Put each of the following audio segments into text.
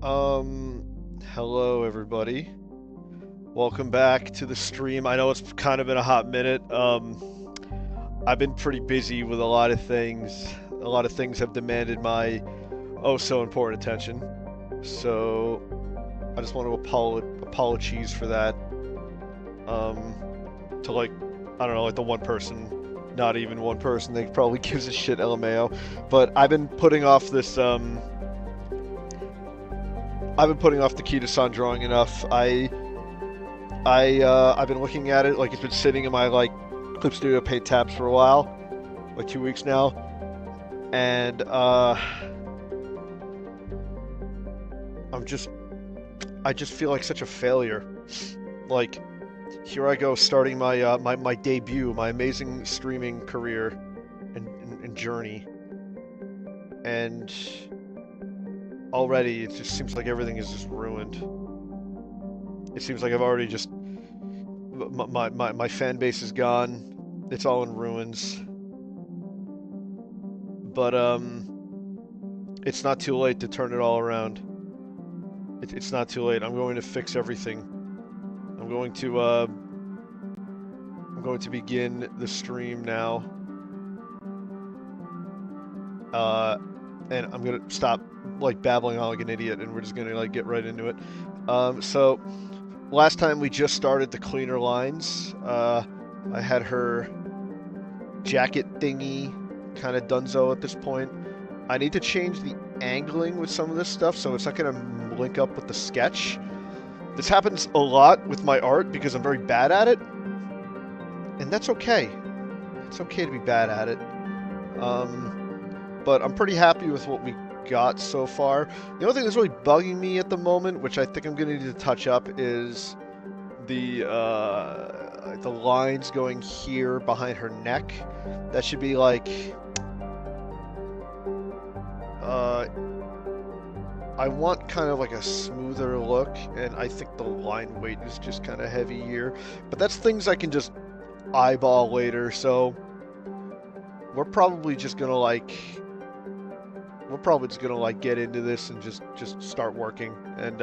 Hello everybody. Welcome back to the stream. I know it's kind of been a hot minute. I've been pretty busy with a lot of things. A lot of things have demanded my oh so important attention. So I just want to apologize for that. To like, I don't know, like the one person, not even one person that probably gives a shit, LMAO. But I've been putting off this, I've been putting off the Kita-san drawing enough. I've been looking at it, like it's been sitting in my like Clip Studio Paint tabs for a while, like 2 weeks now, and I just feel like such a failure. Like, here I go starting my my debut, my amazing streaming career and journey, and already it just seems like everything is just ruined. It seems like I've already just my fan base is gone. It's all in ruins. But it's not too late to turn it all around. It's not too late. I'm going to fix everything. I'm going to begin the stream now. And I'm gonna stop like babbling on like an idiot, and we're just gonna like get right into it. So last time we just started the cleaner lines. I had her jacket thingy kind of donezo at this point. I need to change the angling with some of this stuff so it's not gonna link up with the sketch. This happens a lot with my art because I'm very bad at it, and that's okay. It's okay to be bad at it. But I'm pretty happy with what we got so far. The only thing that's really bugging me at the moment, which I think I'm going to need to touch up, is the lines going here behind her neck. That should be like... I want kind of like a smoother look, and I think the line weight is just kind of heavy here. But that's things I can just eyeball later, so we're probably just gonna like get into this and just start working. And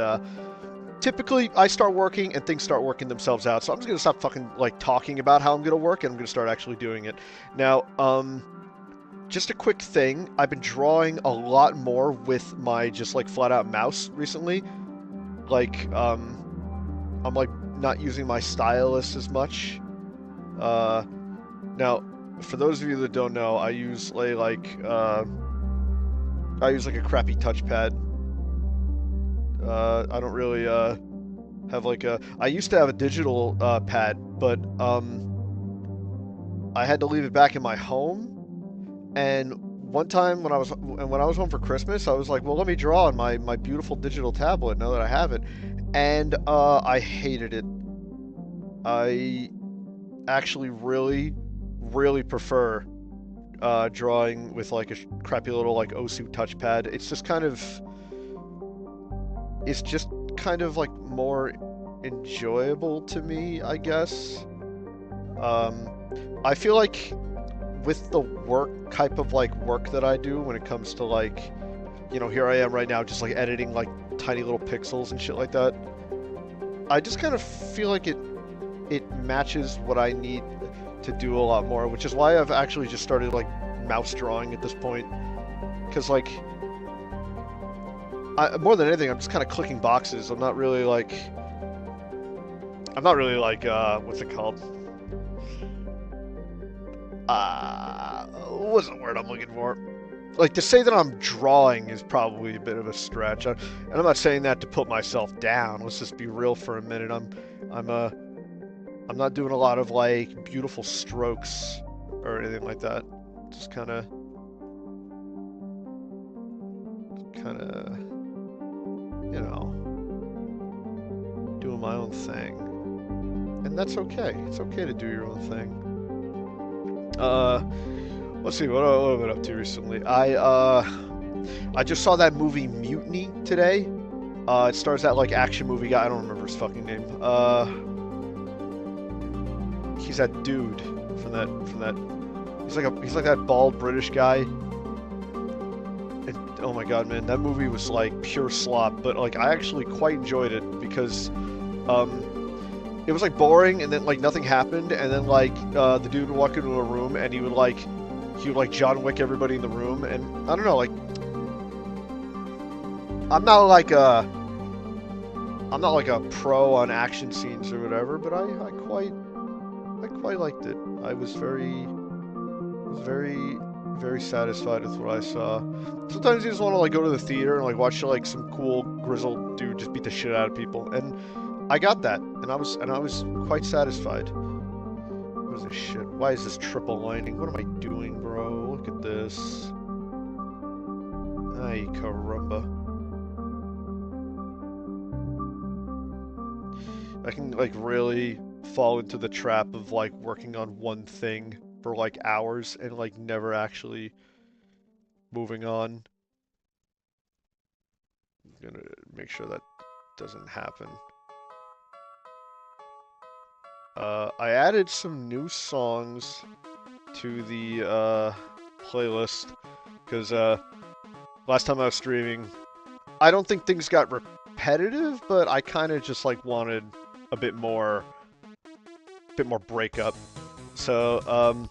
typically I start working and things start working themselves out, so I'm just gonna stop fucking like talking about how I'm gonna work, and I'm gonna start actually doing it. Now just a quick thing, I've been drawing a lot more with my just like flat out mouse recently. Like I'm like not using my stylus as much. Now for those of you that don't know, I use a crappy touchpad. I don't really have like a... I used to have a digital pad, but I had to leave it back in my home. And one time when I was home for Christmas, I was like, well, let me draw on my beautiful digital tablet now that I have it. And I hated it. I actually really prefer drawing with like a crappy little like Osu touchpad. It's just kind of like more enjoyable to me, I guess. I feel like with the type of work that I do when it comes to like, you know, here I am right now just like editing like tiny little pixels and shit like that. I just kind of feel like it matches what I need to do a lot more, which is why I've actually just started like mouse drawing at this point, because like more than anything I'm just kind of clicking boxes. I'm not really like what's it called, what's the word I'm looking for? Like, to say that I'm drawing is probably a bit of a stretch, and I'm not saying that to put myself down. Let's just be real for a minute. I'm not doing a lot of like beautiful strokes or anything like that. Just kind of, you know, doing my own thing, and that's okay. It's okay to do your own thing. Let's see, what have I been up to recently? I just saw that movie Mutiny today. It stars that like action movie guy. I don't remember his fucking name. He's that dude from that. He's like that bald British guy. And oh my god, man, that movie was like pure slop, but like I actually quite enjoyed it because it was like boring and then like nothing happened and then like the dude would walk into a room and he would like John Wick everybody in the room, and I don't know, like I'm not like a pro on action scenes or whatever, but I quite liked it. I was very satisfied with what I saw. Sometimes you just want to like go to the theater and like watch like some cool grizzled dude just beat the shit out of people, and I got that, and I was quite satisfied. What is this shit? Why is this triple lining? What am I doing, bro? Look at this. Ay caramba. I can like really fall into the trap of like working on one thing for like hours and like never actually moving on. I'm gonna make sure that doesn't happen. I added some new songs to the playlist because last time I was streaming, I don't think things got repetitive, but I kind of just like wanted a bit more breakup. So,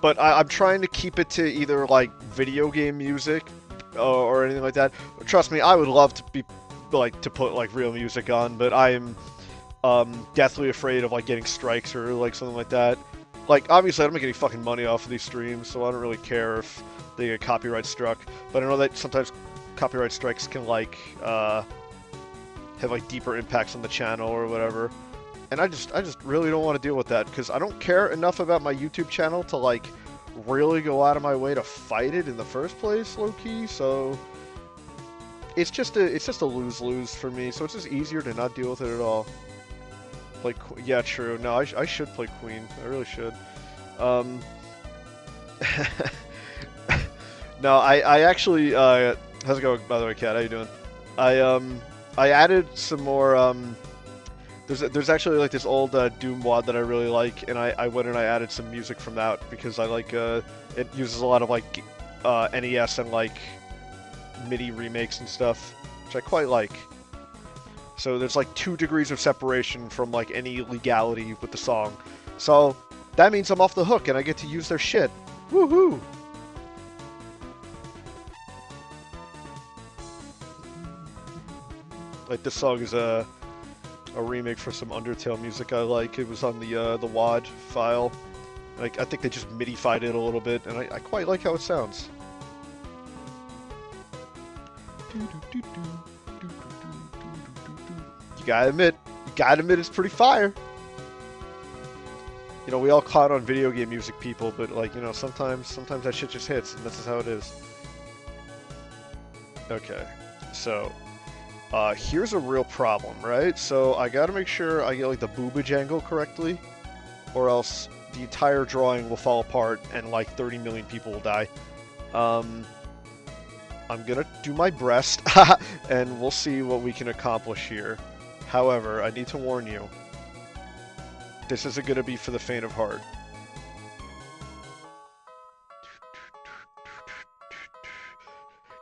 but I'm trying to keep it to either like video game music or anything like that. Trust me, I would love to be like to put like real music on, but I am deathly afraid of like getting strikes or like something like that. Like obviously I don't make any fucking money off of these streams, so I don't really care if they get copyright struck. But I know that sometimes copyright strikes can like have like deeper impacts on the channel or whatever. And I just really don't want to deal with that because I don't care enough about my YouTube channel to like really go out of my way to fight it in the first place, low key. So it's just a lose-lose for me. So it's just easier to not deal with it at all. Like, yeah, true. No, I should play Queen. I really should. No, I actually how's it going, by the way, Kat? How you doing? I added some more there's actually like this old Doom WOD that I really like, and I went and I added some music from that because I like it uses a lot of like NES and like MIDI remakes and stuff, which I quite like. So there's like 2 degrees of separation from like any legality with the song. So that means I'm off the hook and I get to use their shit. Woohoo! Like this song is a remake for some Undertale music I like. It was on the WOD file. Like I think they just MIDI-fied it a little bit, and I quite like how it sounds. You gotta admit it's pretty fire. You know, we all caught on video game music, people, but like, you know, sometimes that shit just hits, and this is how it is. Okay, so here's a real problem, right? So I gotta make sure I get like the boobage angle correctly, or else the entire drawing will fall apart and like 30 million people will die. I'm gonna do my best, and we'll see what we can accomplish here. However, I need to warn you, this isn't gonna be for the faint of heart.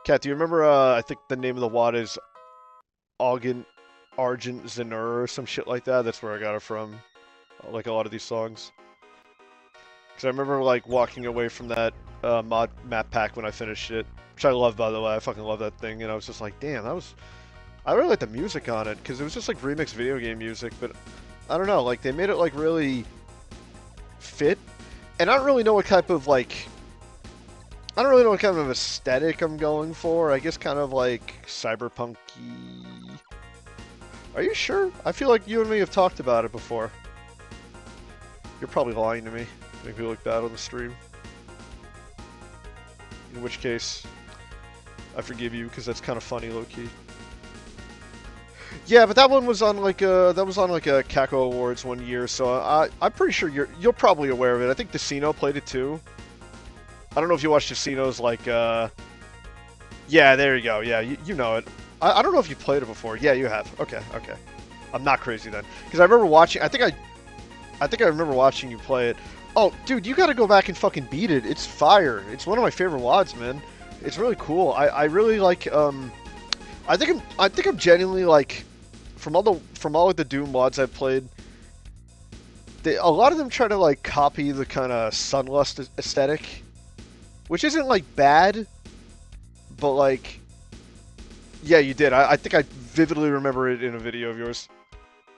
Kat, do you remember, I think the name of the WOD is Argent Zenur or some shit like that? That's where I got it from, like a lot of these songs. Because I remember like walking away from that mod map pack when I finished it, which I love, by the way. I fucking love that thing, and I was just like, damn, I really like the music on it, because it was just like remixed video game music, but I don't know, like they made it like really fit, and I don't really know what type of like, I don't really know what kind of aesthetic I'm going for. I guess kind of like cyberpunk-y. Are you sure? I feel like you and me have talked about it before. You're probably lying to me. Make me look bad on the stream. In which case, I forgive you, because that's kind of funny, low-key. Yeah, but that one was on like a Kako Awards one year, so I'm pretty sure you're probably aware of it. I think Decino played it too. I don't know if you watched Decino's like yeah, there you go. Yeah, you know it. I don't know if you played it before. Yeah, you have. Okay. I'm not crazy then, because I remember watching. I think I remember watching you play it. Oh, dude, you got to go back and fucking beat it. It's fire. It's one of my favorite WODs, man. It's really cool. I really like I think I'm genuinely like from all of the Doom mods I've played, a lot of them try to like copy the kind of Sunlust aesthetic, which isn't like bad, but like yeah, you did. I think I vividly remember it in a video of yours.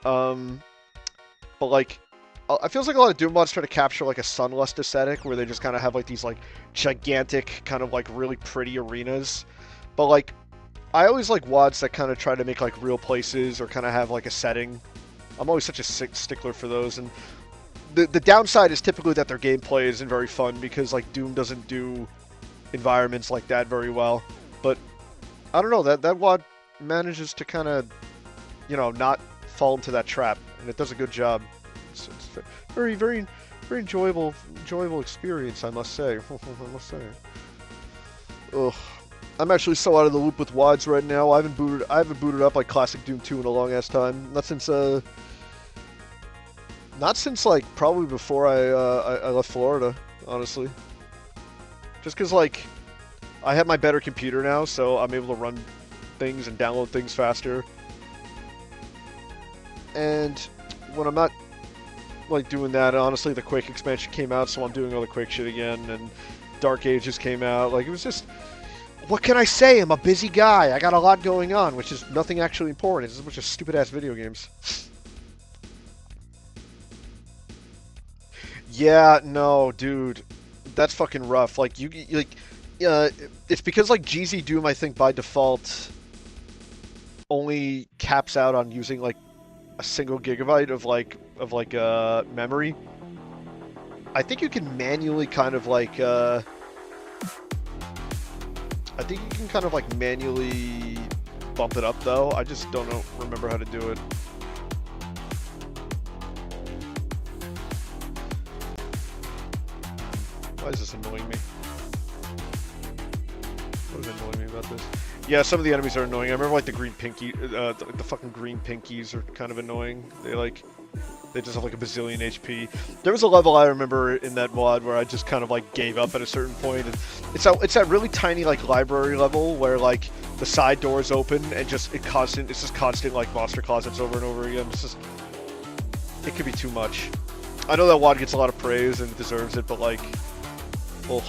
But like it feels like a lot of Doom mods try to capture like a Sunlust aesthetic where they just kind of have like these like gigantic kind of like really pretty arenas. But like I always like WODs that kind of try to make like real places or kind of have like a setting. I'm always such a stickler for those, and the downside is typically that their gameplay isn't very fun because like Doom doesn't do environments like that very well. But I don't know, that WOD manages to kind of, you know, not fall into that trap, and it does a good job. It's very enjoyable experience, I must say. I must say. Ugh. I'm actually so out of the loop with WODs right now. I haven't booted up like classic Doom 2 in a long ass time. Not since like probably before I left Florida, honestly. Just because like I have my better computer now, so I'm able to run things and download things faster. And when I'm not like doing that, honestly, the Quake expansion came out, so I'm doing all the Quake shit again, and Dark Ages came out. Like, it was just, what can I say? I'm a busy guy. I got a lot going on, which is nothing actually important. It's a bunch of stupid-ass video games. Yeah, no, dude. That's fucking rough. Like, it's because, like, GZ Doom, I think, by default, only caps out on using, like, a single gigabyte of memory. I think you can manually kind of, like, I think you can kind of, like, manually bump it up, though. I just don't remember how to do it. Why is this annoying me? What is annoying me about this? Yeah, some of the enemies are annoying. I remember like the green pinky, the fucking green pinkies are kind of annoying. They just have like a bazillion HP. There was a level I remember in that mod where I just kind of like gave up at a certain point, and it's that really tiny like library level where like the side doors open and it's just constant like monster closets over and over again. It could be too much. I know that WOD gets a lot of praise and it deserves it, but like, well,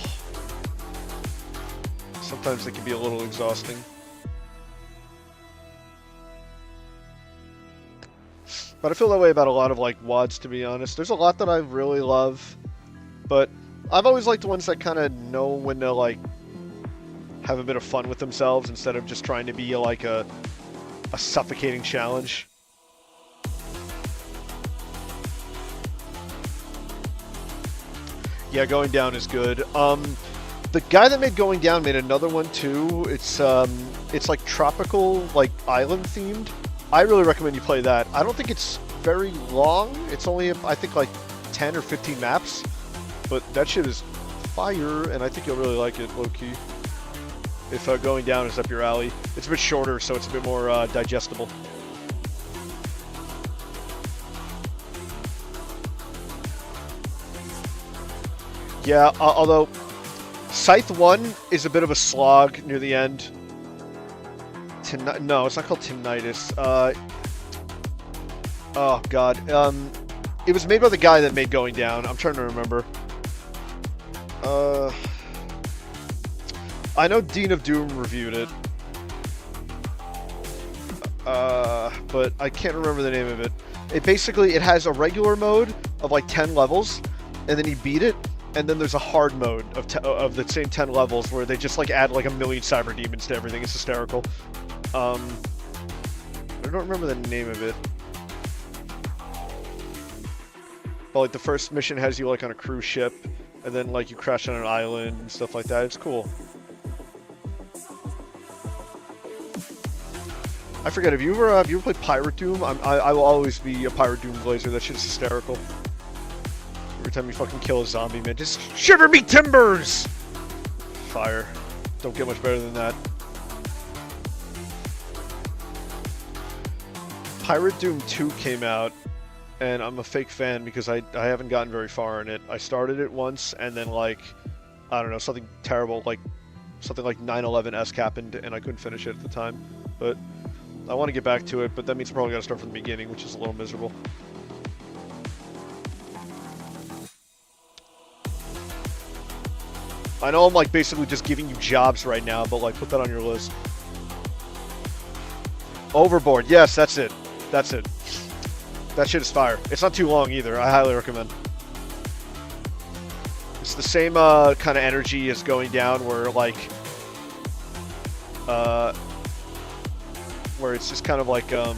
sometimes it can be a little exhausting. But I feel that way about a lot of like WODs, to be honest. There's a lot that I really love, but I've always liked the ones that kind of know when to like have a bit of fun with themselves instead of just trying to be like a suffocating challenge. Yeah, Going Down is good. The guy that made Going Down made another one too. It's like tropical, like island themed. I really recommend you play that. I don't think it's very long. It's only, I think, like 10 or 15 maps. But that shit is fire, and I think you'll really like it, low-key. If Going Down is up your alley. It's a bit shorter, so it's a bit more digestible. Yeah, although Scythe 1 is a bit of a slog near the end. No, it's not called Tinnitus. Oh god. It was made by the guy that made Going Down. I'm trying to remember. I know Dean of Doom reviewed it. But I can't remember the name of it. It has a regular mode of like 10 levels, and then you beat it, and then there's a hard mode of the same 10 levels where they just like add like a million cyber demons to everything. It's hysterical. I don't remember the name of it. But like the first mission has you like on a cruise ship, and then like you crash on an island and stuff like that. It's cool. I forget. Have you ever played Pirate Doom? I will always be a Pirate Doom glazer. That shit's hysterical. Every time you fucking kill a zombie, man, just shiver me timbers! Fire. Don't get much better than that. Pirate Doom 2 came out, and I'm a fake fan because I haven't gotten very far in it. I started it once, and then like, I don't know, something terrible like something like 9/11 happened, and I couldn't finish it at the time. But I want to get back to it, but that means I probably got to start from the beginning, which is a little miserable. I know I'm like basically just giving you jobs right now, but like put that on your list. Overboard, yes, that's it. That's it. That shit is fire. It's not too long either. I highly recommend. It's the same kind of energy as Going Down, where like, where it's just kind of like, I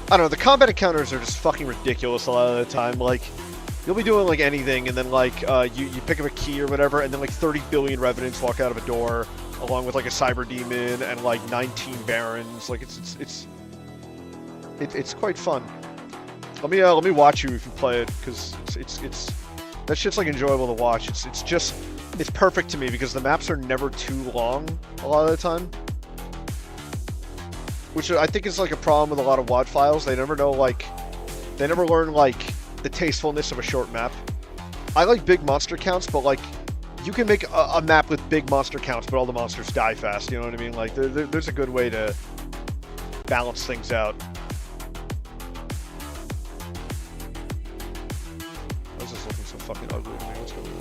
don't know. The combat encounters are just fucking ridiculous a lot of the time. Like, you'll be doing like anything, and then like you pick up a key or whatever, and then like 30 billion revenants walk out of a door, along with like a cyber demon and like 19 barons. Like it's quite fun. Let me watch you if you play it, because it's that shit's like enjoyable to watch. It's perfect to me because the maps are never too long a lot of the time, which I think is like a problem with a lot of WOD files. They never know, like, they never learn like the tastefulness of a short map. I like big monster counts, but like you can make a map with big monster counts, but all the monsters die fast. You know what I mean? Like there's a good way to balance things out. Why is this looking so fucking ugly to me? What's going on?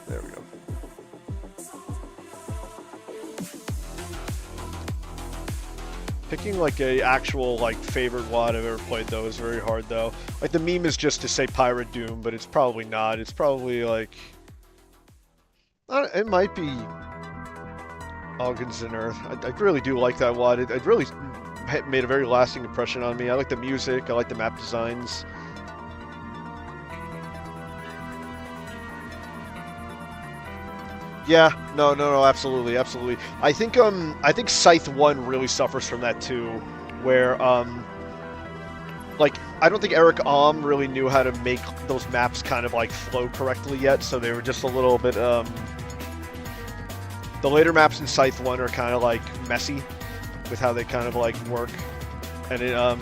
There we go. Picking like a actual like favorite WOD I've ever played though is very hard though. Like the meme is just to say Pirate Doom, but it's probably not. It's probably like, it might be Oggens and Earth. I really do like that WOD. It really made a very lasting impression on me. I like the music. I like the map designs. Yeah, no, absolutely. I think Scythe 1 really suffers from that too, where like I don't think Eric Alm really knew how to make those maps kind of like flow correctly yet, so they were just a little bit the later maps in Scythe 1 are kind of like messy with how they kind of like work, and it and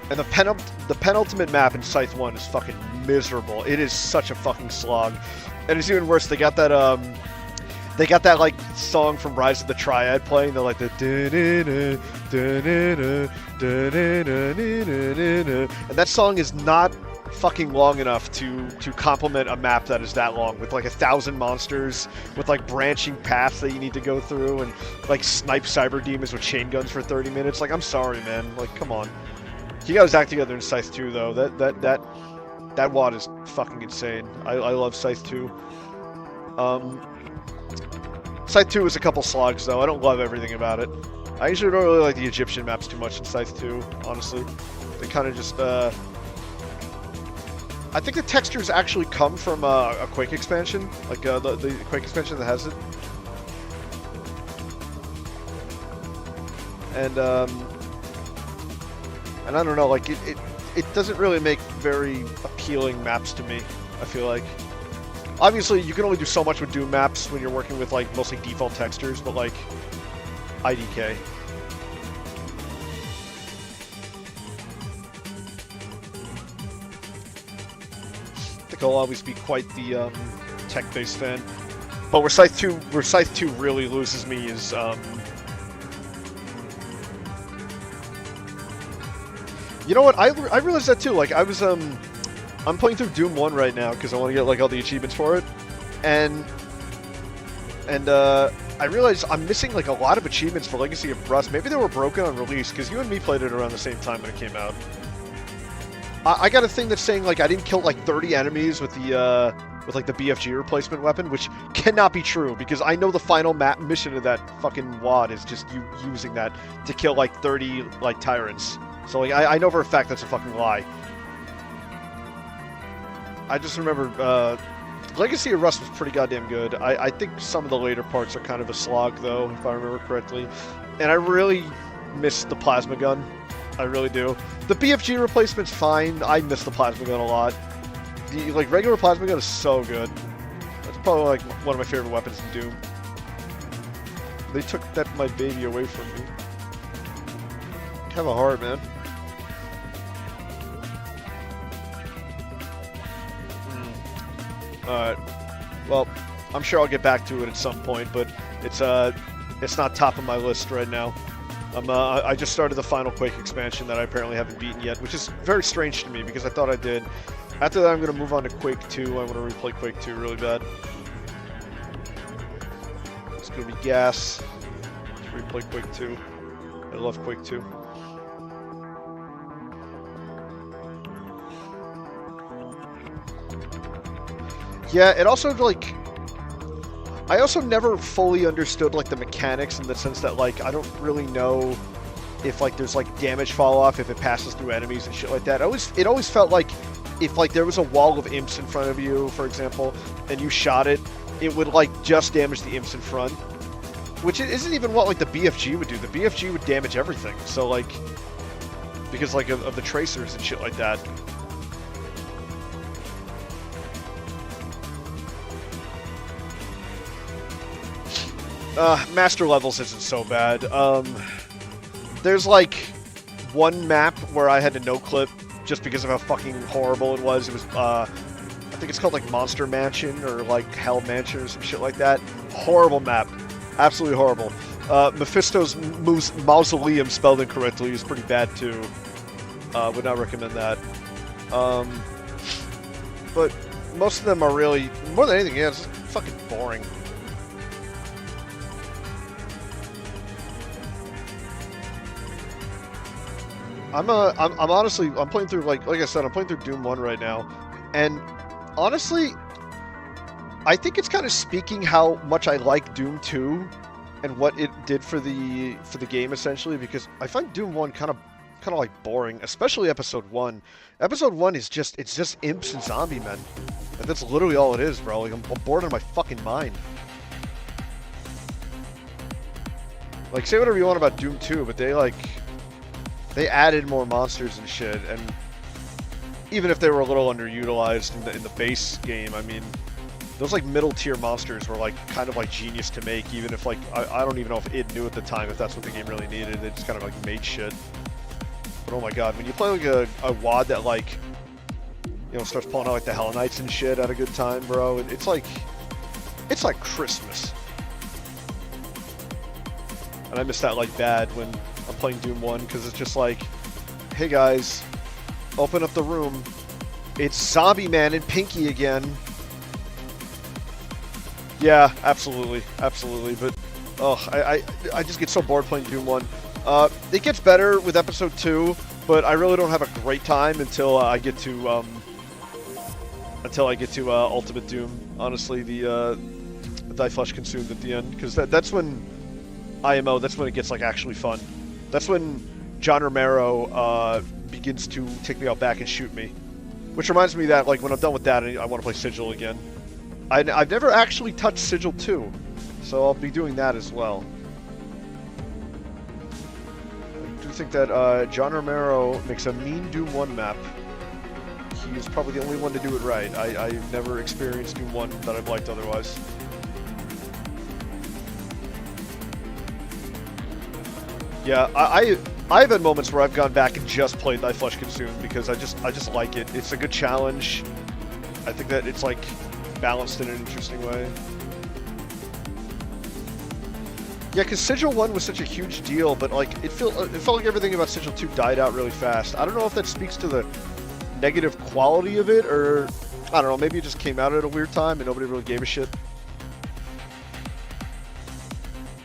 the penultimate map in Scythe 1 is fucking miserable. It is such a fucking slog, and it's even worse. They got that like song from Rise of the Triad playing. They're like the and that song is not fucking long enough to complement a map that is that long, with like 1,000 monsters, with like branching paths that you need to go through, and like snipe cyber demons with chain guns for 30 minutes. Like, I'm sorry, man. Like, come on. He got his act together in Scythe 2 though. That WOD is fucking insane. I love Scythe 2. Scythe 2 is a couple slogs, though. I don't love everything about it. I usually don't really like the Egyptian maps too much in Scythe 2, honestly. They kind of just, I think the textures actually come from a Quake expansion, like the Quake expansion that has it. And I don't know, like, it doesn't really make very appealing maps to me, I feel like. Obviously, you can only do so much with Doom maps when you're working with, like, mostly default textures, but, like, IDK. I think I'll always be quite the tech-based fan. But where Scythe 2 really loses me is you know what? I realized that too. Like, I was I'm playing through Doom 1 right now because I want to get like all the achievements for it, and I realized I'm missing like a lot of achievements for Legacy of Rust. Maybe they were broken on release, because you and me played it around the same time when it came out. I got a thing that's saying like I didn't kill like 30 enemies with the like the BFG replacement weapon, which cannot be true, because I know the final mission of that fucking WOD is just you using that to kill like 30 like tyrants. So like I know for a fact that's a fucking lie. I just remember Legacy of Rust was pretty goddamn good. I think some of the later parts are kind of a slog though, if I remember correctly. And I really miss the plasma gun. I really do. The BFG replacement's fine. I miss the plasma gun a lot. The like regular plasma gun is so good. That's probably like one of my favorite weapons in Doom. They took my baby away from me. Have a heart, man. Alright. Well, I'm sure I'll get back to it at some point, but it's not top of my list right now. I just started the final Quake expansion that I apparently haven't beaten yet, which is very strange to me because I thought I did. After that, I'm going to move on to Quake 2. I want to replay Quake 2 really bad. It's going to be gas. Let's replay Quake 2. I love Quake 2. Yeah, it also, like... I also never fully understood, like, the mechanics in the sense that, like, I don't really know if, like, there's, like, damage fall-off if it passes through enemies and shit like that. It always felt like if, like, there was a wall of imps in front of you, for example, and you shot it, it would, like, just damage the imps in front. Which isn't even what, like, the BFG would do. The BFG would damage everything. So, like, because, like, of the tracers and shit like that. Master levels isn't so bad. There's, like, one map where I had to no-clip just because of how fucking horrible it was. It was, I think it's called, like, Monster Mansion or, like, Hell Mansion or some shit like that. Horrible map. Absolutely horrible. Mephisto's Mausoleum spelled incorrectly is pretty bad, too. Would not recommend that. But most of them are really, more than anything, yeah, it's just fucking boring. I'm honestly, I'm playing through, like I said, I'm playing through Doom 1 right now, and honestly, I think it's kind of speaking how much I like Doom 2 and what it did for the game, essentially, because I find Doom 1 kind of like boring, especially Episode 1. Episode 1 is just, it's just imps and zombie men. And that's literally all it is, bro. Like, I'm bored out of my fucking mind. Like, say whatever you want about Doom 2, but they added more monsters and shit, and even if they were a little underutilized in the base game, I mean, those, like, middle-tier monsters were, like, kind of, like, genius to make, even if, like, I don't even know if it knew at the time if that's what the game really needed. They just kind of, like, made shit. But, oh my god, when you play, like, a WAD that, like, you know, starts pulling out, like, the Hell Knights and shit at a good time, bro, it's like Christmas. And I miss that, like, bad when I'm playing Doom 1, because it's just like, hey guys, open up the room. It's Zombie Man and Pinky again. Yeah, absolutely, absolutely. But, oh, I just get so bored playing Doom 1. It gets better with Episode 2, but I really don't have a great time until I get to Ultimate Doom. Honestly, the Thy Flesh Consumed at the end, because that's when IMO. That's when it gets, like, actually fun. That's when John Romero begins to take me out back and shoot me. Which reminds me that, like, when I'm done with that, I want to play Sigil again. I've never actually touched Sigil 2, so I'll be doing that as well. I do think that John Romero makes a mean Doom 1 map. He's probably the only one to do it right. I've never experienced Doom 1 that I've liked otherwise. Yeah, I've had moments where I've gone back and just played Thy Flesh Consumed because I just like it. It's a good challenge. I think that it's, like, balanced in an interesting way. Yeah, because Sigil 1 was such a huge deal, but, like, it felt like everything about Sigil 2 died out really fast. I don't know if that speaks to the negative quality of it, or I don't know, maybe it just came out at a weird time and nobody really gave a shit.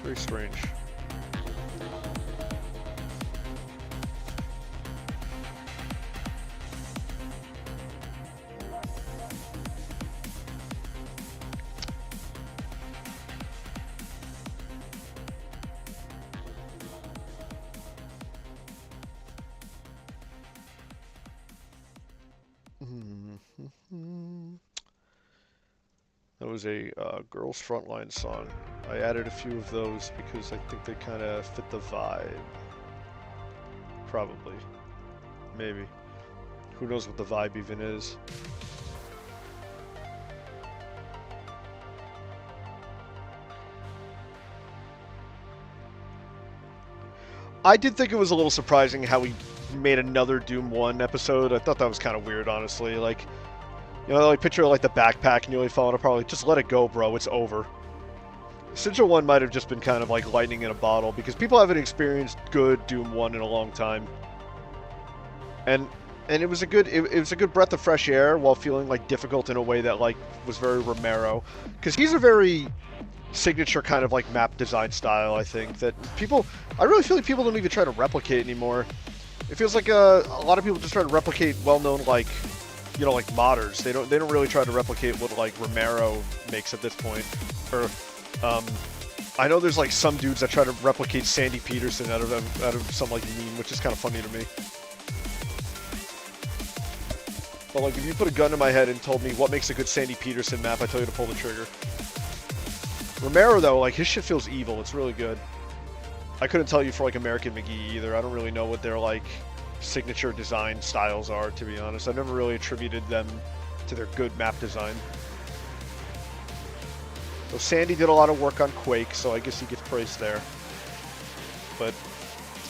Very strange. That was a Girls Frontline song. I added a few of those because I think they kind of fit the vibe. Probably. Maybe. Who knows what the vibe even is. I did think it was a little surprising how we made another Doom 1 episode. I thought that was kind of weird, honestly. Like, You know, like picture like the backpack nearly falling apart. Like, just let it go, bro. It's over. Sigil 1 might have just been kind of like lightning in a bottle because people haven't experienced good Doom 1 in a long time. And it was a good it was a good breath of fresh air while feeling like difficult in a way that like was very Romero, because he's a very signature kind of like map design style. I think that I really feel like people don't even try to replicate anymore. It feels like a lot of people just try to replicate well-known like, you know, like modders. They don't really try to replicate what like Romero makes at this point. Or I know there's like some dudes that try to replicate Sandy Peterson out of some like meme, which is kind of funny to me. But like, if you put a gun to my head and told me what makes a good Sandy Peterson map, I tell you to pull the trigger. Romero though, like his shit feels evil. It's really good. I couldn't tell you for like American McGee either. I don't really know what their like signature design styles are, to be honest. I've never really attributed them to their good map design. So Sandy did a lot of work on Quake, so I guess he gets praise there. But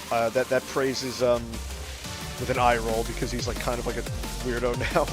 that praise is with an eye roll because he's like kind of like a weirdo now.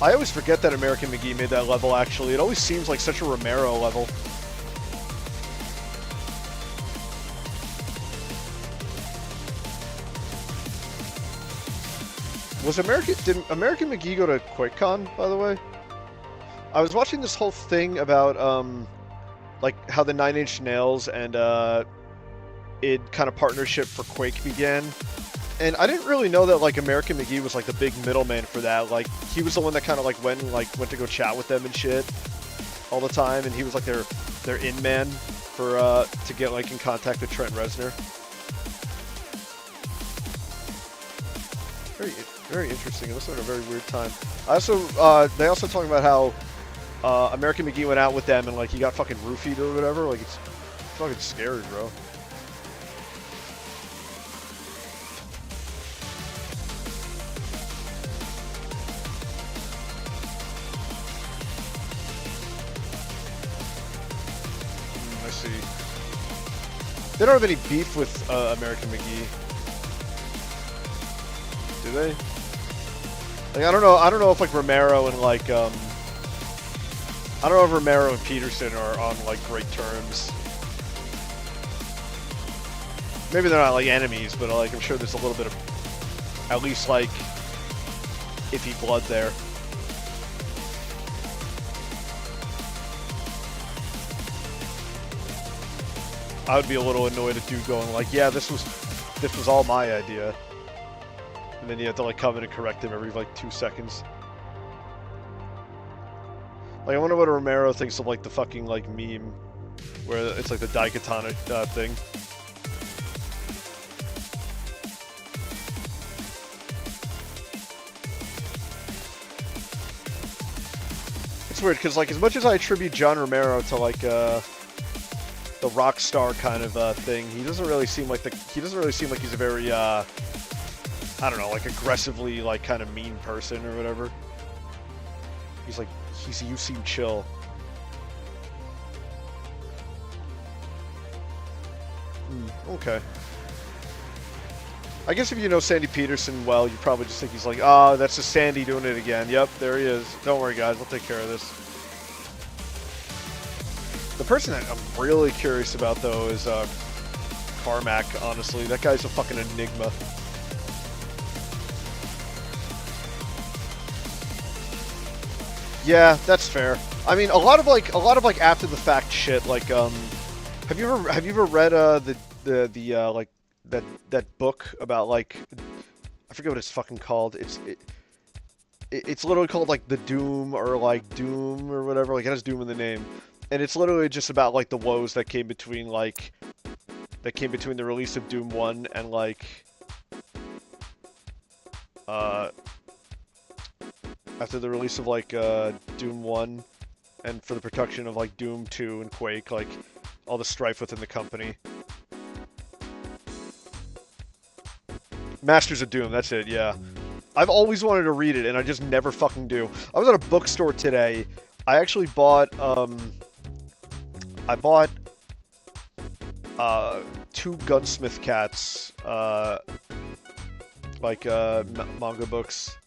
I always forget that American McGee made that level, actually. It always seems like such a Romero level. Did American McGee go to QuakeCon, by the way? I was watching this whole thing about, like, how the Nine Inch Nails and, id kind of partnership for Quake began. And I didn't really know that, like, American McGee was, like, the big middleman for that. Like, he was the one that kind of, like, went to go chat with them and shit all the time, and he was, like, their in-man for, to get, like, in contact with Trent Reznor. Very, very interesting. It looks like a very weird time. They also talk about how, American McGee went out with them and, like, he got fucking roofied or whatever. Like, it's fucking scary, bro. They don't have any beef with American McGee, do they? Like, I don't know if like Romero and like I don't know if Romero and Peterson are on like great terms. Maybe they're not like enemies, but like I'm sure there's a little bit of at least like iffy blood there. I would be a little annoyed at dude going like, yeah, this was all my idea. And then you have to like come in and correct him every like 2 seconds. Like, I wonder what Romero thinks of like the fucking like meme where it's like the Daikatana thing. It's weird because like as much as I attribute John Romero to like the rock star kind of thing, he doesn't really seem like he's a very I don't know, like aggressively like kind of mean person or whatever. You seem chill. Okay. I guess if you know Sandy Peterson well, you probably just think he's like, oh, that's just Sandy doing it again. Yep, there he is. Don't worry, guys, I'll take care of this. The person that I'm really curious about, though, is Carmack, honestly. That guy's a fucking enigma. Yeah, that's fair. I mean, a lot of like after the fact shit. Like, have you ever read the like that book about like, I forget what it's fucking called. It's literally called like the Doom or like Doom or whatever. Like, it has Doom in the name, and it's literally just about like the woes that came between the release of Doom 1 and like after the release of like Doom 1 and for the production of like Doom 2 and Quake, like all the strife within the company. Masters of Doom, that's it, yeah. I've always wanted to read it, and I just never fucking do. I was at a bookstore today. I actually bought, I bought, 2 Gunsmith Cats, manga books.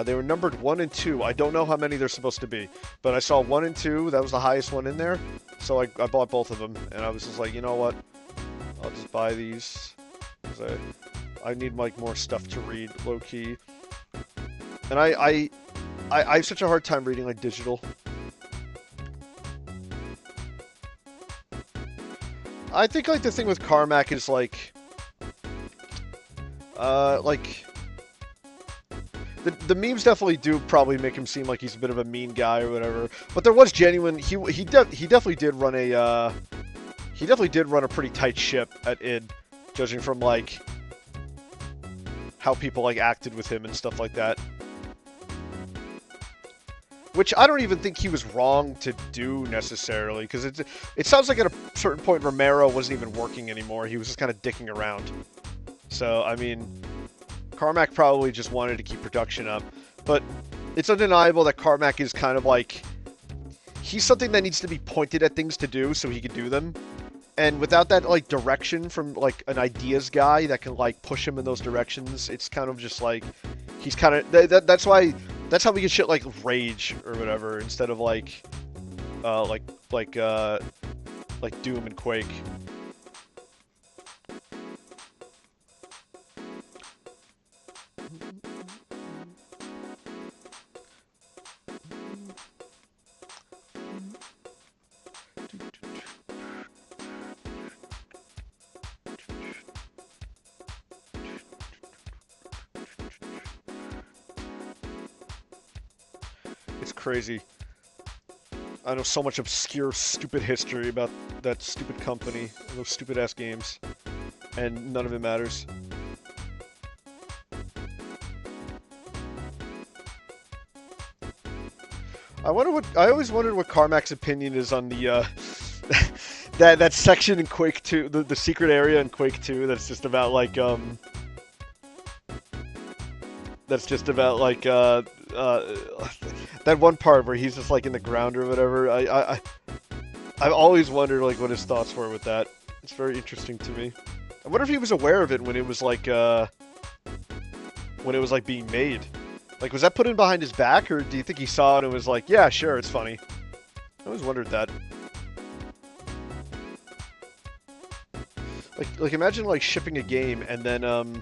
They were numbered 1 and 2. I don't know how many there's supposed to be, but I saw 1 and 2. That was the highest one in there, so I bought both of them, and I was just like, you know what? I'll just buy these, because I need like more stuff to read, low key. And I have such a hard time reading like digital. I think like the thing with Carmack is like the memes definitely do probably make him seem like he's a bit of a mean guy or whatever. But there was genuine. He definitely did run a pretty tight ship at id, judging from like how people like acted with him and stuff like that. Which I don't even think he was wrong to do necessarily, because it sounds like at a certain point Romero wasn't even working anymore. He was just kind of dicking around. So I mean, Carmack probably just wanted to keep production up, but it's undeniable that Carmack is kind of like, he's something that needs to be pointed at things to do so he can do them. And without that like direction from like an ideas guy that can like push him in those directions, it's kind of just like he's kind of that's how we get shit like Rage or whatever instead of like Doom and Quake. Crazy. I know so much obscure, stupid history about that stupid company, those stupid ass games, and none of it matters. I always wondered what Carmack's opinion is on the that section in Quake 2, the secret area in Quake 2 that's just about like that one part where he's just like in the ground or whatever. I've always wondered like what his thoughts were with that. It's very interesting to me. I wonder if he was aware of it when it was like being made. Like, was that put in behind his back, or do you think he saw it and was like, yeah, sure, it's funny? I always wondered that. Like imagine like shipping a game and then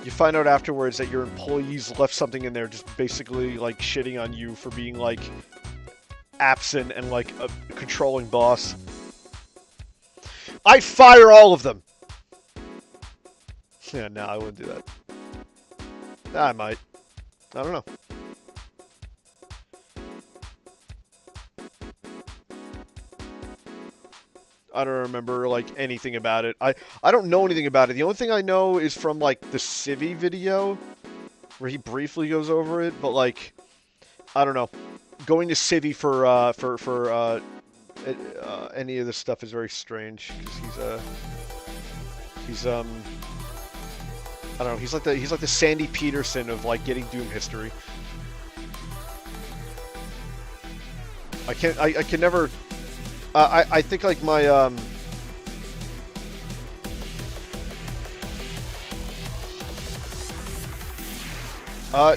you find out afterwards that your employees left something in there just basically like shitting on you for being like absent and like a controlling boss. I'd fire all of them! Yeah, no, I wouldn't do that. I might. I don't know. I don't remember like anything about it. I don't know anything about it. The only thing I know is from like the Civi video where he briefly goes over it, but like I don't know. Going to Civi for any of this stuff is very strange because he's I don't know. He's like the Sandy Peterson of like getting Doom history. I can never. I think like my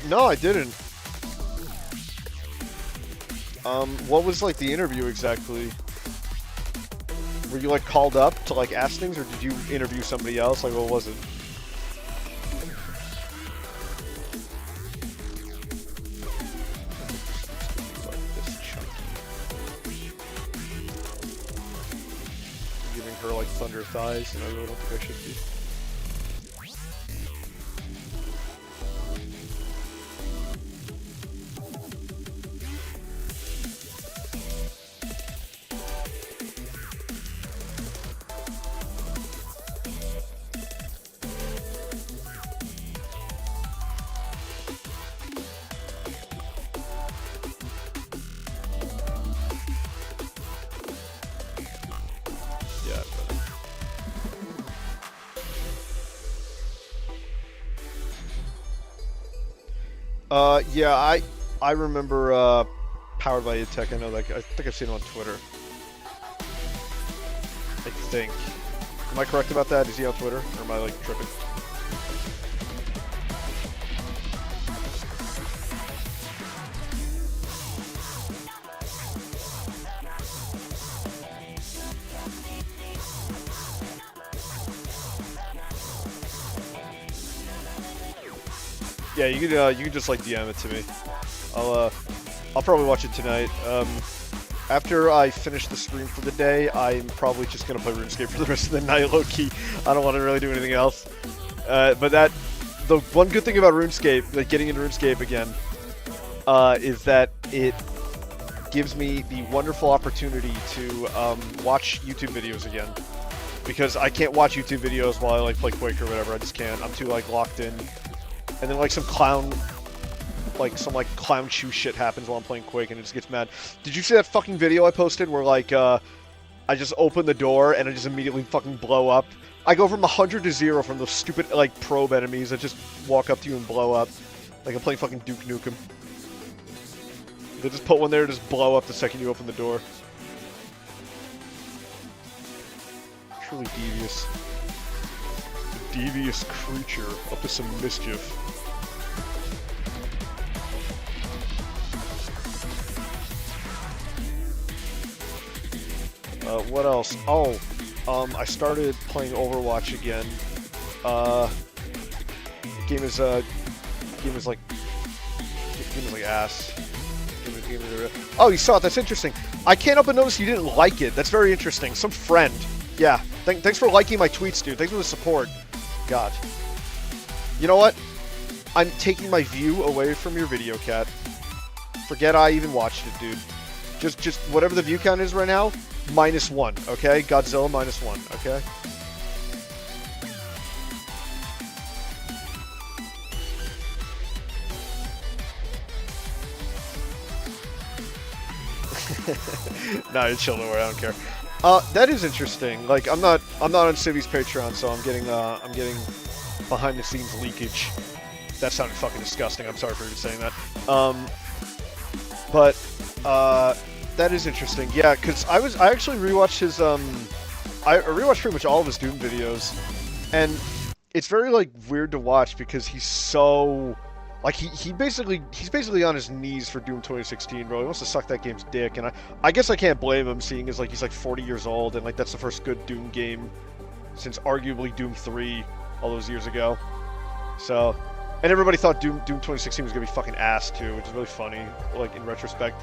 no, I didn't. What was like the interview exactly? Were you like called up to like ask things, or did you interview somebody else? Like, what was it? Giving her like thunder thighs, and I really don't think I should be. Yeah, I remember Powered by EdTech. I know that. I think I've seen it on Twitter. I think. Am I correct about that? Is he on Twitter, or am I like tripping? Yeah, you can just like DM it to me. I'll probably watch it tonight. After I finish the stream for the day, I'm probably just gonna play RuneScape for the rest of the night, low key. I don't want to really do anything else. But the one good thing about RuneScape, like getting into RuneScape again, is that it gives me the wonderful opportunity to watch YouTube videos again. Because I can't watch YouTube videos while I like play Quake or whatever. I just can't. I'm too like locked in. And then like some clown shoe shit happens while I'm playing Quake and it just gets mad. Did you see that fucking video I posted where like I just open the door and I just immediately fucking blow up? I go from 100 to 0 from those stupid like probe enemies that just walk up to you and blow up. Like I'm playing fucking Duke Nukem. They just put one there and just blow up the second you open the door. Truly devious. Devious creature up to some mischief. What else? Oh, I started playing Overwatch again. Game is like ass. Oh, you saw it. That's interesting. I can't help but notice you didn't like it. That's very interesting. Some friend. Yeah. Thanks for liking my tweets, dude. Thanks for the support. God. You know what? I'm taking my view away from your video, Cat. Forget I even watched it, dude. Just whatever the view count is right now, -1, okay? Godzilla -1, okay? Nah, you're chilling over. I don't care. That is interesting. Like, I'm not on Civi's Patreon, so I'm getting behind the scenes leakage. That sounded fucking disgusting. I'm sorry for even saying that. But that is interesting. Yeah, because I actually rewatched his I rewatched pretty much all of his Doom videos, and it's very like weird to watch because he's so like he's basically on his knees for Doom 2016, bro. He wants to suck that game's dick, and I guess I can't blame him, seeing as like he's like 40 years old and like that's the first good Doom game since arguably Doom 3 all those years ago. So, and everybody thought Doom 2016 was gonna be fucking ass too, which is really funny, like in retrospect.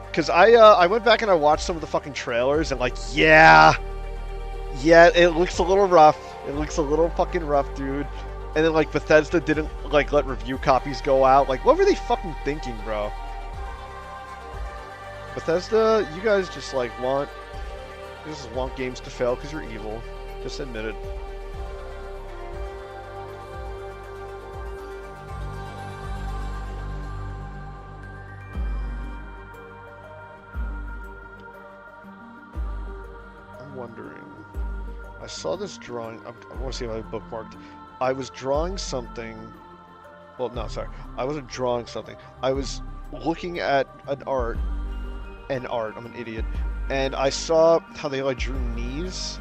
Because I went back and I watched some of the fucking trailers and like yeah, it looks a little rough. It looks a little fucking rough, dude. And then like Bethesda didn't like let review copies go out. Like what were they fucking thinking, bro? Bethesda, you guys just like want games to fail because you're evil. Just admit it. I'm wondering. I saw this drawing. I want to see if I bookmarked. I was drawing something. Well, no, sorry. I wasn't drawing something. I was looking at an art. I'm an idiot. And I saw how they like drew knees,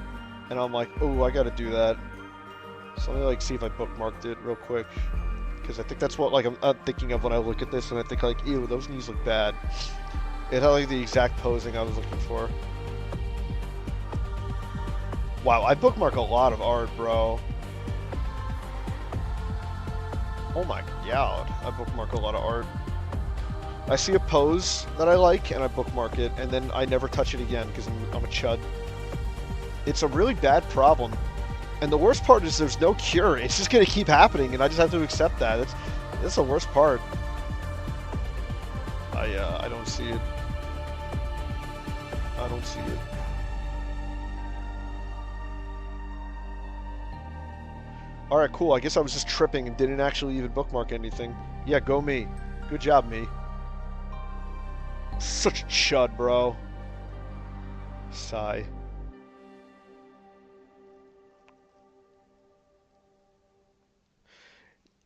and I'm like, oh, I gotta do that. So let me like see if I bookmarked it real quick, because I think that's what like I'm thinking of when I look at this, and I think like, ew, those knees look bad. It had like the exact posing I was looking for. Wow, I bookmark a lot of art, bro. Oh my god, I bookmark a lot of art. I see a pose that I like, and I bookmark it, and then I never touch it again, because I'm a chud. It's a really bad problem. And the worst part is there's no cure. It's just going to keep happening, and I just have to accept that. That's the worst part. I don't see it. I don't see it. Alright, cool. I guess I was just tripping and didn't actually even bookmark anything. Yeah, go me. Good job, me. Such a chud, bro. Sigh.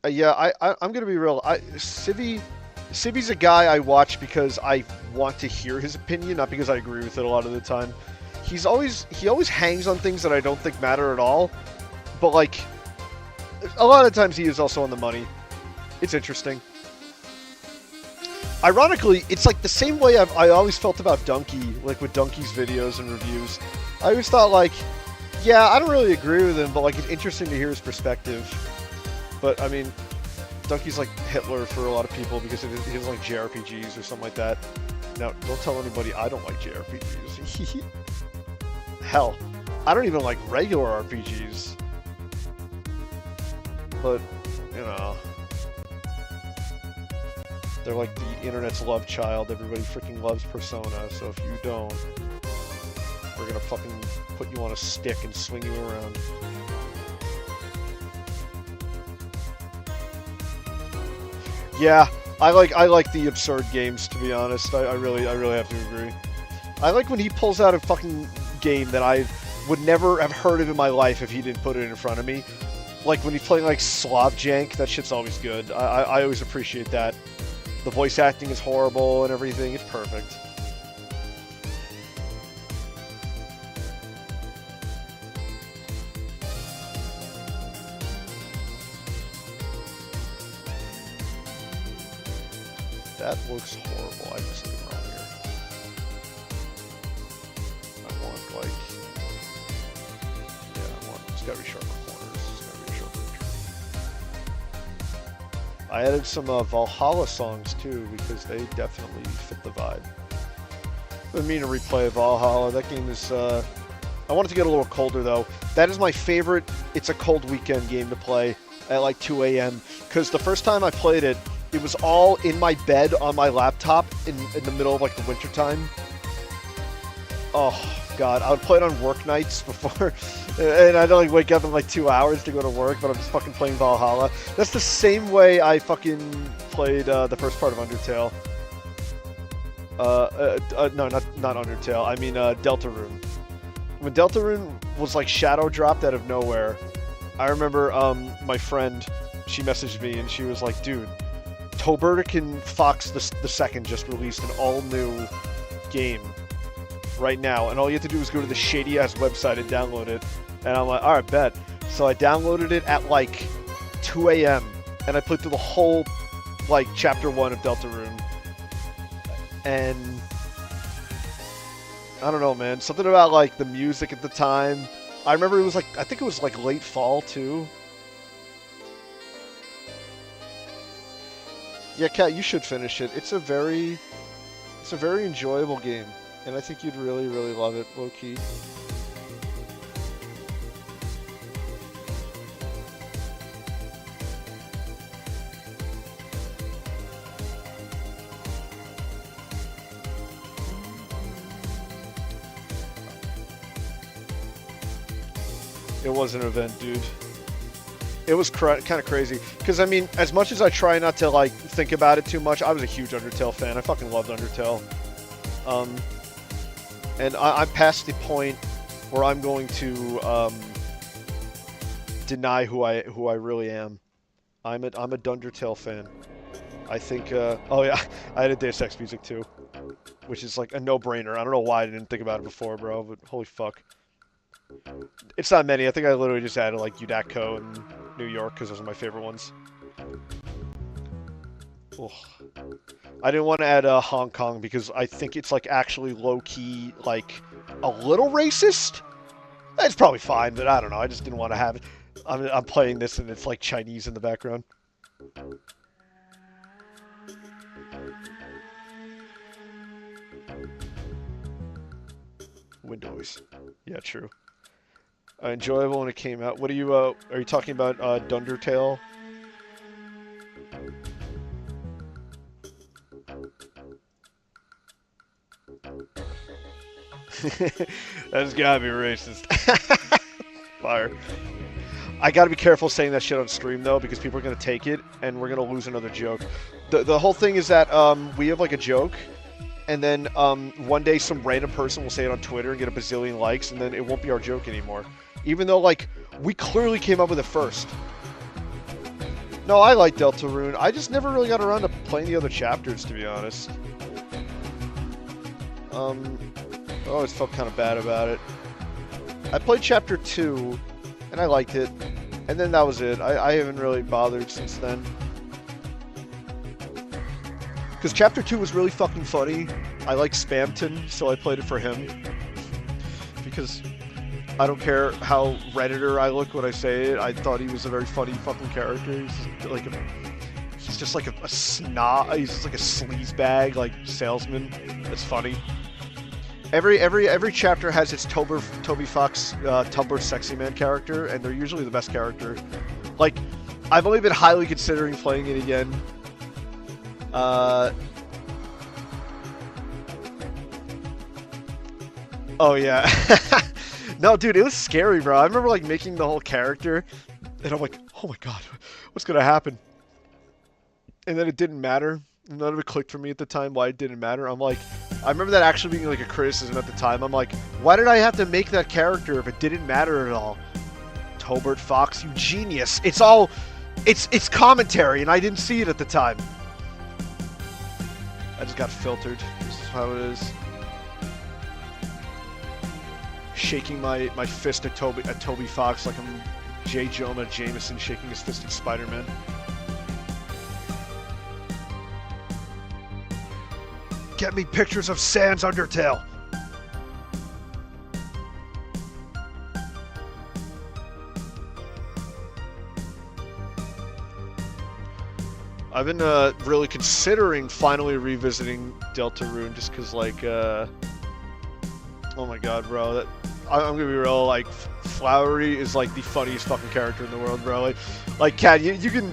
Yeah, I'm gonna be real. Civi's a guy I watch because I want to hear his opinion, not because I agree with it a lot of the time. He always hangs on things that I don't think matter at all, but like a lot of times he is also on the money. It's interesting. Ironically, it's like the same way I always felt about Donkey, like with Donkey's videos and reviews. I always thought like, yeah, I don't really agree with him, but like it's interesting to hear his perspective. But I mean, Donkey's like Hitler for a lot of people because he doesn't like JRPGs or something like that. Now, don't tell anybody I don't like JRPGs. Hell, I don't even like regular RPGs. But, you know, they're like the internet's love child. Everybody freaking loves Persona, so if you don't, we're gonna fucking put you on a stick and swing you around. Yeah, I like the absurd games, to be honest. I really have to agree. I like when he pulls out a fucking game that I would never have heard of in my life if he didn't put it in front of me. Like when he's playing like Slavjank, that shit's always good. I always appreciate that. The voice acting is horrible and everything. It's perfect. That looks horrible. I did something wrong here. I want like, yeah, it's gotta be sharper corners. It's gotta be sharper. I added some Valhalla songs too because they definitely fit the vibe. I mean, a replay of Valhalla. That game is. I want it to get a little colder though. That is my favorite. It's a cold weekend game to play at like 2 a.m. because the first time I played it, it was all in my bed on my laptop in the middle of like the winter time. Oh god, I would play it on work nights before, and I'd only wake up in like 2 hours to go to work, but I'm just fucking playing Valhalla. That's the same way I fucking played the first part of Undertale. No, not Undertale. I mean Deltarune. When Deltarune was like shadow dropped out of nowhere, I remember my friend, she messaged me and she was like, dude, Tobertican Fox the Second just released an all-new game right now, and all you have to do is go to the shady-ass website and download it. And I'm like, alright, bet. So I downloaded it at like 2 a.m. and I played through the whole like chapter 1 of Deltarune. And I don't know, man. Something about like the music at the time. I remember it was like, I think it was like late fall too. Yeah, Kat, you should finish it. It's a very enjoyable game, and I think you'd really, really love it, low key. It was an event, dude. It was kind of crazy, because I mean, as much as I try not to like think about it too much, I was a huge Undertale fan. I fucking loved Undertale, and I'm past the point where I'm going to deny who I really am. I'm a Dundertale fan. I think. Oh yeah, I had a Deus Ex music too, which is like a no-brainer. I don't know why I didn't think about it before, bro. But holy fuck. It's not many. I think I literally just added like Udako and New York because those are my favorite ones. Ugh. I didn't want to add Hong Kong because I think it's like actually low-key like a little racist. It's probably fine, but I don't know. I just didn't want to have it. I'm playing this and it's like Chinese in the background. Windows. Yeah, true. Enjoyable when it came out. What are you talking about Dundertale? That's gotta be racist. Fire. I gotta be careful saying that shit on stream though, because people are gonna take it and we're gonna lose another joke. The whole thing is that we have like a joke, and then one day some random person will say it on Twitter and get a bazillion likes, and then it won't be our joke anymore. Even though, like, we clearly came up with it first. No, I like Deltarune. I just never really got around to playing the other chapters, to be honest. I always felt kind of bad about it. I played Chapter 2, and I liked it. And then that was it. I haven't really bothered since then. Because Chapter 2 was really fucking funny. I like Spamton, so I played it for him. Because I don't care how Redditor I look when I say it. I thought he was a very funny fucking character. He's just like a snob. He's just like a sleazebag, like salesman. That's funny. Every chapter has its Toby Fox Tumblr sexy man character, and they're usually the best character. Like, I've only been highly considering playing it again. Oh yeah. No, dude, it was scary, bro. I remember like making the whole character, and I'm like, oh my god, what's gonna happen? And then it didn't matter. None of it clicked for me at the time why it didn't matter. I'm like, I remember that actually being like a criticism at the time. I'm like, why did I have to make that character if it didn't matter at all? Tobert Fox, you genius. It's commentary, and I didn't see it at the time. I just got filtered. This is how it is. Shaking my fist at Toby Fox like I'm J. Jonah Jameson shaking his fist at Spider-Man. Get me pictures of Sans Undertale. I've been really considering finally revisiting Deltarune just because, like, oh my god, bro, I'm gonna be real, like, Flowery is like the funniest fucking character in the world, bro. Like Kat, you can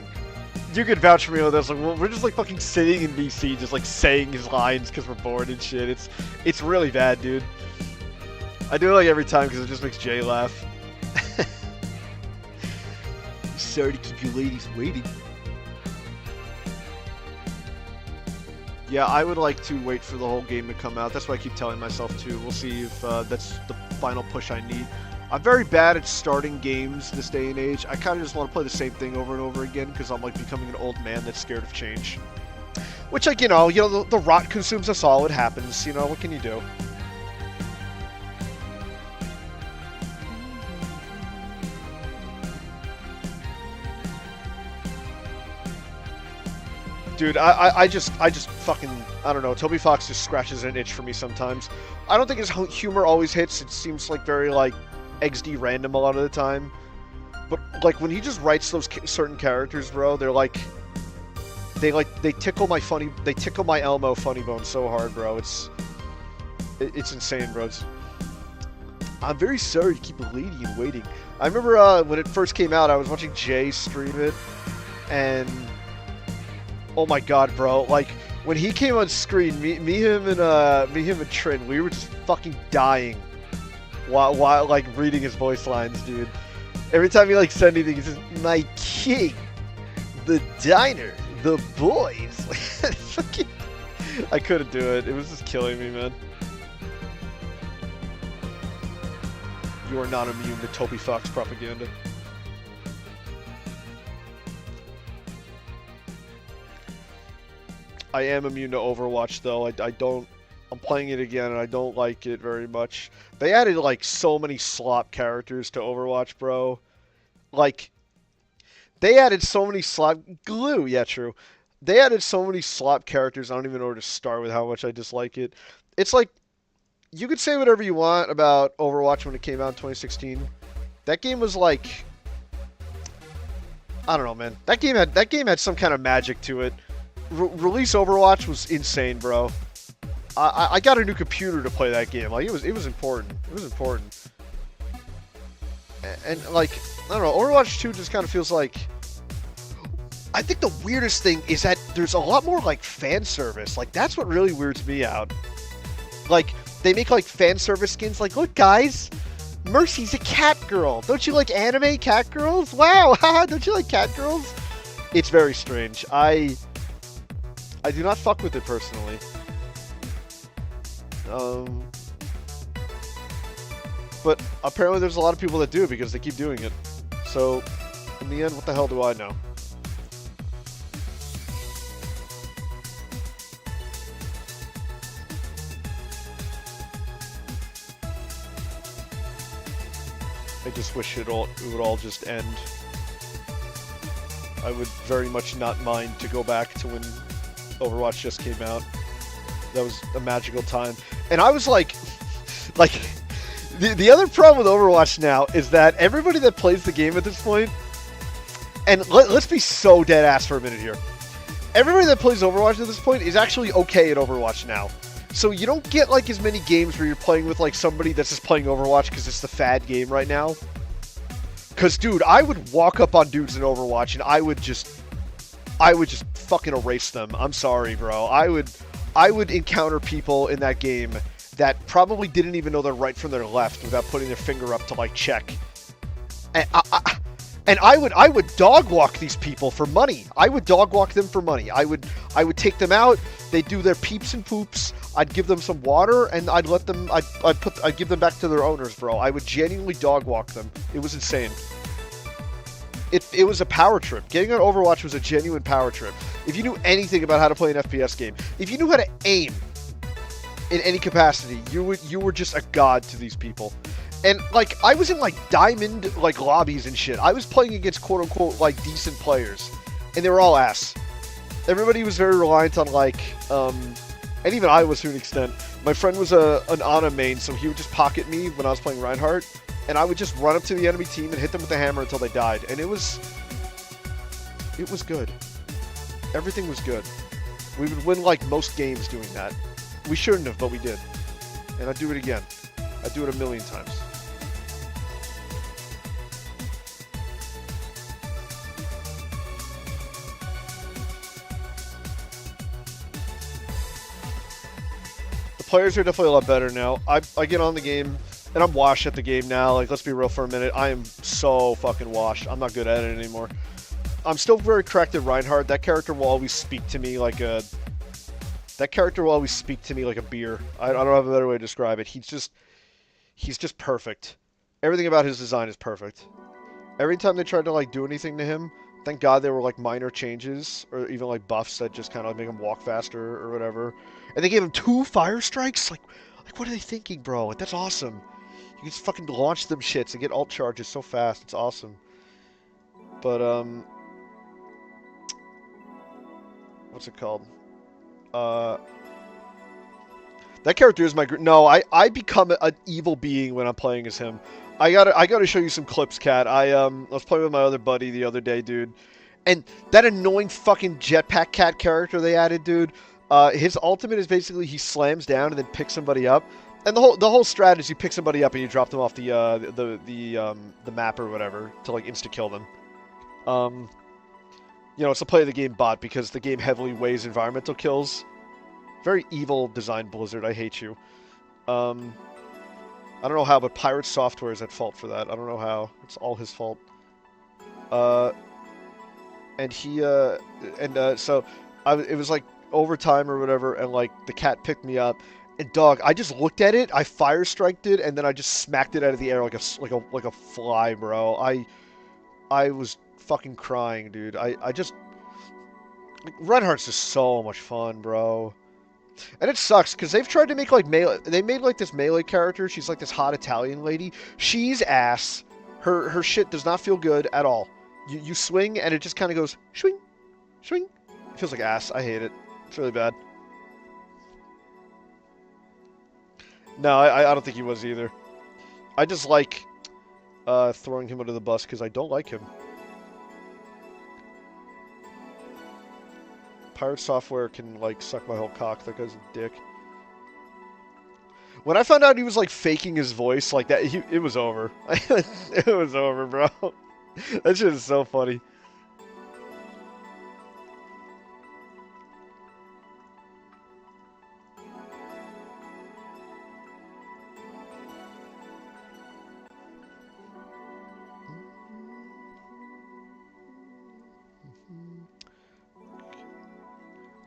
vouch for me on this. Like, we're just like fucking sitting in DC, just like saying his lines because we're bored and shit. It's really bad, dude. I do it like every time because it just makes Jay laugh. Sorry to keep you ladies waiting. Yeah, I would like to wait for the whole game to come out. That's what I keep telling myself too. We'll see if that's the final push I need. I'm very bad at starting games this day and age. I kind of just want to play the same thing over and over again because I'm like becoming an old man that's scared of change. Which, like, you know, the rot consumes us all. It happens. You know, what can you do? Dude, I just fucking, I don't know, Toby Fox just scratches an itch for me sometimes. I don't think his humor always hits. It seems like very, like, XD random a lot of the time. But, like, when he just writes those certain characters, bro, they're like, they tickle my Elmo funny bone so hard, bro. It's insane, bro. I'm very sorry to keep a lady in waiting. I remember when it first came out, I was watching Jay stream it, and oh my god, bro! Like when he came on screen, me, him, and Trin, we were just fucking dying while like reading his voice lines, dude. Every time he like said anything, he says, "My king, the diner, the boys." Fucking, I couldn't do it. It was just killing me, man. You are not immune to Toby Fox propaganda. I am immune to Overwatch, though. I don't... I'm playing it again, and I don't like it very much. They added, like, so many slop characters to Overwatch, bro. Like, they added so many slop... Glue, yeah, true. They added so many slop characters, I don't even know where to start with how much I dislike it. It's like, you could say whatever you want about Overwatch when it came out in 2016. That game was like... I don't know, man. That game had some kind of magic to it. Release Overwatch was insane, bro. I got a new computer to play that game. Like it was important. It was important. And like I don't know, Overwatch 2 just kind of feels like. I think the weirdest thing is that there's a lot more like fan service. Like that's what really weirds me out. Like they make like fan service skins. Like look, guys, Mercy's a cat girl. Don't you like anime cat girls? Wow, haha, don't you like cat girls? It's very strange. I do not fuck with it personally. But apparently there's a lot of people that do because they keep doing it. So, in the end, what the hell do I know? I just wish it would all just end. I would very much not mind to go back to when Overwatch just came out. That was a magical time. And I was like the other problem with Overwatch now is that everybody that plays the game at this point, and let's be so dead ass for a minute here. Everybody that plays Overwatch at this point is actually okay at Overwatch now. So you don't get like as many games where you're playing with like somebody that's just playing Overwatch because it's the fad game right now. Because dude, I would walk up on dudes in Overwatch and I would just fucking erase them. I'm sorry, bro. I would encounter people in that game that probably didn't even know their right from their left without putting their finger up to like check. And I would dog walk these people for money. I would dog walk them for money. I would take them out. They'd do their peeps and poops. I'd give them some water and I'd let them. I'd give them back to their owners, bro. I would genuinely dog walk them. It was insane. It was a power trip. Getting on Overwatch was a genuine power trip. If you knew anything about how to play an FPS game, if you knew how to aim in any capacity, you were just a god to these people. And like I was in like diamond like lobbies and shit. I was playing against quote unquote like decent players, and they were all ass. Everybody was very reliant on like, and even I was to an extent. My friend was an Ana main, so he would just pocket me when I was playing Reinhardt, and I would just run up to the enemy team and hit them with the hammer until they died. And it was good. Everything was good. We would win like most games doing that. We shouldn't have, but we did. And I'd do it again. I'd do it a million times. The players are definitely a lot better now. I get on the game, and I'm washed at the game now. Like, let's be real for a minute. I am so fucking washed. I'm not good at it anymore. I'm still very cracked at Reinhardt. That character will always speak to me like a... That character will always speak to me like a beer. I don't have a better way to describe it. He's just perfect. Everything about his design is perfect. Every time they tried to like do anything to him, thank God there were like minor changes or even like buffs that just kind of make him walk faster or whatever. And they gave him 2 fire strikes. Like what are they thinking, bro? Like, that's awesome. You can just fucking launch them shits and get ult charges so fast. It's awesome. But what's it called? That character is my... No, I become an evil being when I'm playing as him. I gotta show you some clips, Cat. I was playing with my other buddy the other day, dude. And that annoying fucking jetpack cat character they added, dude. His ultimate is basically he slams down and then picks somebody up. And the whole strategy is you pick somebody up and you drop them off the map or whatever to like insta kill them. You know, it's a play of the game bot because the game heavily weighs environmental kills. Very evil design, Blizzard. I hate you. I don't know how, but Pirate Software is at fault for that. I don't know how. It's all his fault. And he, so it was like overtime or whatever, and like the cat picked me up, and dog, I just looked at it, I fire striked it, and then I just smacked it out of the air like a fly, bro. I was fucking crying, dude. I just... Reinhardt's just so much fun, bro. And it sucks, because they've tried to make, like, melee... They made, like, this melee character. She's, like, this hot Italian lady. She's ass. Her shit does not feel good at all. You swing, and it just kind of goes, swing, swing. It feels like ass. I hate it. It's really bad. No, I don't think he was either. I just like throwing him under the bus, because I don't like him. Pirate Software can, like, suck my whole cock. That guy's a dick. When I found out he was, like, faking his voice like that, it was over. It was over, bro. That shit is so funny.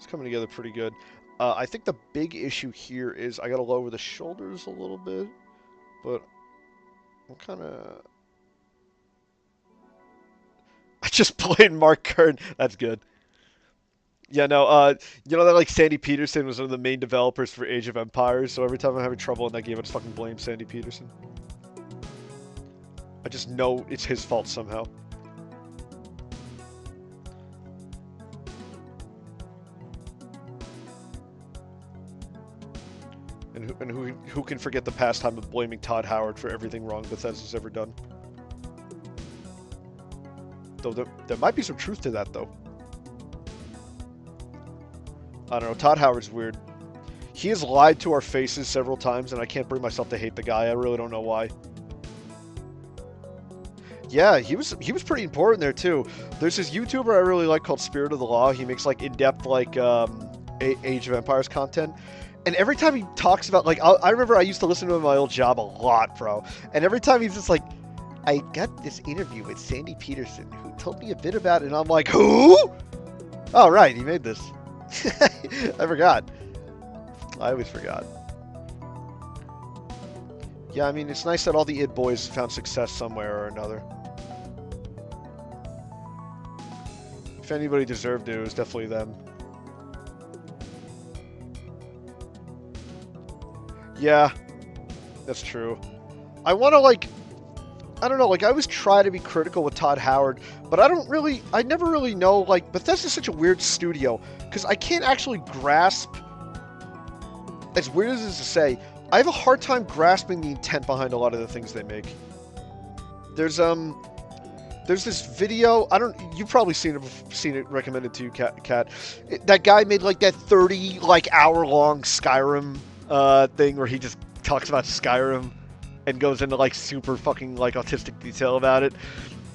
Coming together pretty good. I think the big issue here is I gotta lower the shoulders a little bit, but I'm kind of... I just played Mark Kern. That's good. Yeah, no, you know that like Sandy Peterson was one of the main developers for Age of Empires, so every time I'm having trouble in that game, I just fucking blame Sandy Peterson. I just know it's his fault somehow. And who can forget the pastime of blaming Todd Howard for everything wrong Bethesda's ever done? Though there might be some truth to that, though. I don't know. Todd Howard's weird. He has lied to our faces several times, and I can't bring myself to hate the guy. I really don't know why. Yeah, he was pretty important there too. There's this YouTuber I really like called Spirit of the Law. He makes like in-depth like Age of Empires content. And every time he talks about, like, I remember I used to listen to him in my old job a lot, bro. And every time he's just like, I got this interview with Sandy Peterson, who told me a bit about it. And I'm like, who? Oh, right, he made this. I forgot. I always forgot. Yeah, I mean, it's nice that all the id boys found success somewhere or another. If anybody deserved it, it was definitely them. Yeah, that's true. I want to, like, I don't know, like, I always try to be critical with Todd Howard, but I never really know, like, Bethesda's such a weird studio, because I can't actually grasp, as weird as it is to say, I have a hard time grasping the intent behind a lot of the things they make. There's this video, you've probably seen it recommended to you, Kat. That guy made, like, that 30, like, hour-long Skyrim thing where he just talks about Skyrim and goes into like super fucking like autistic detail about it.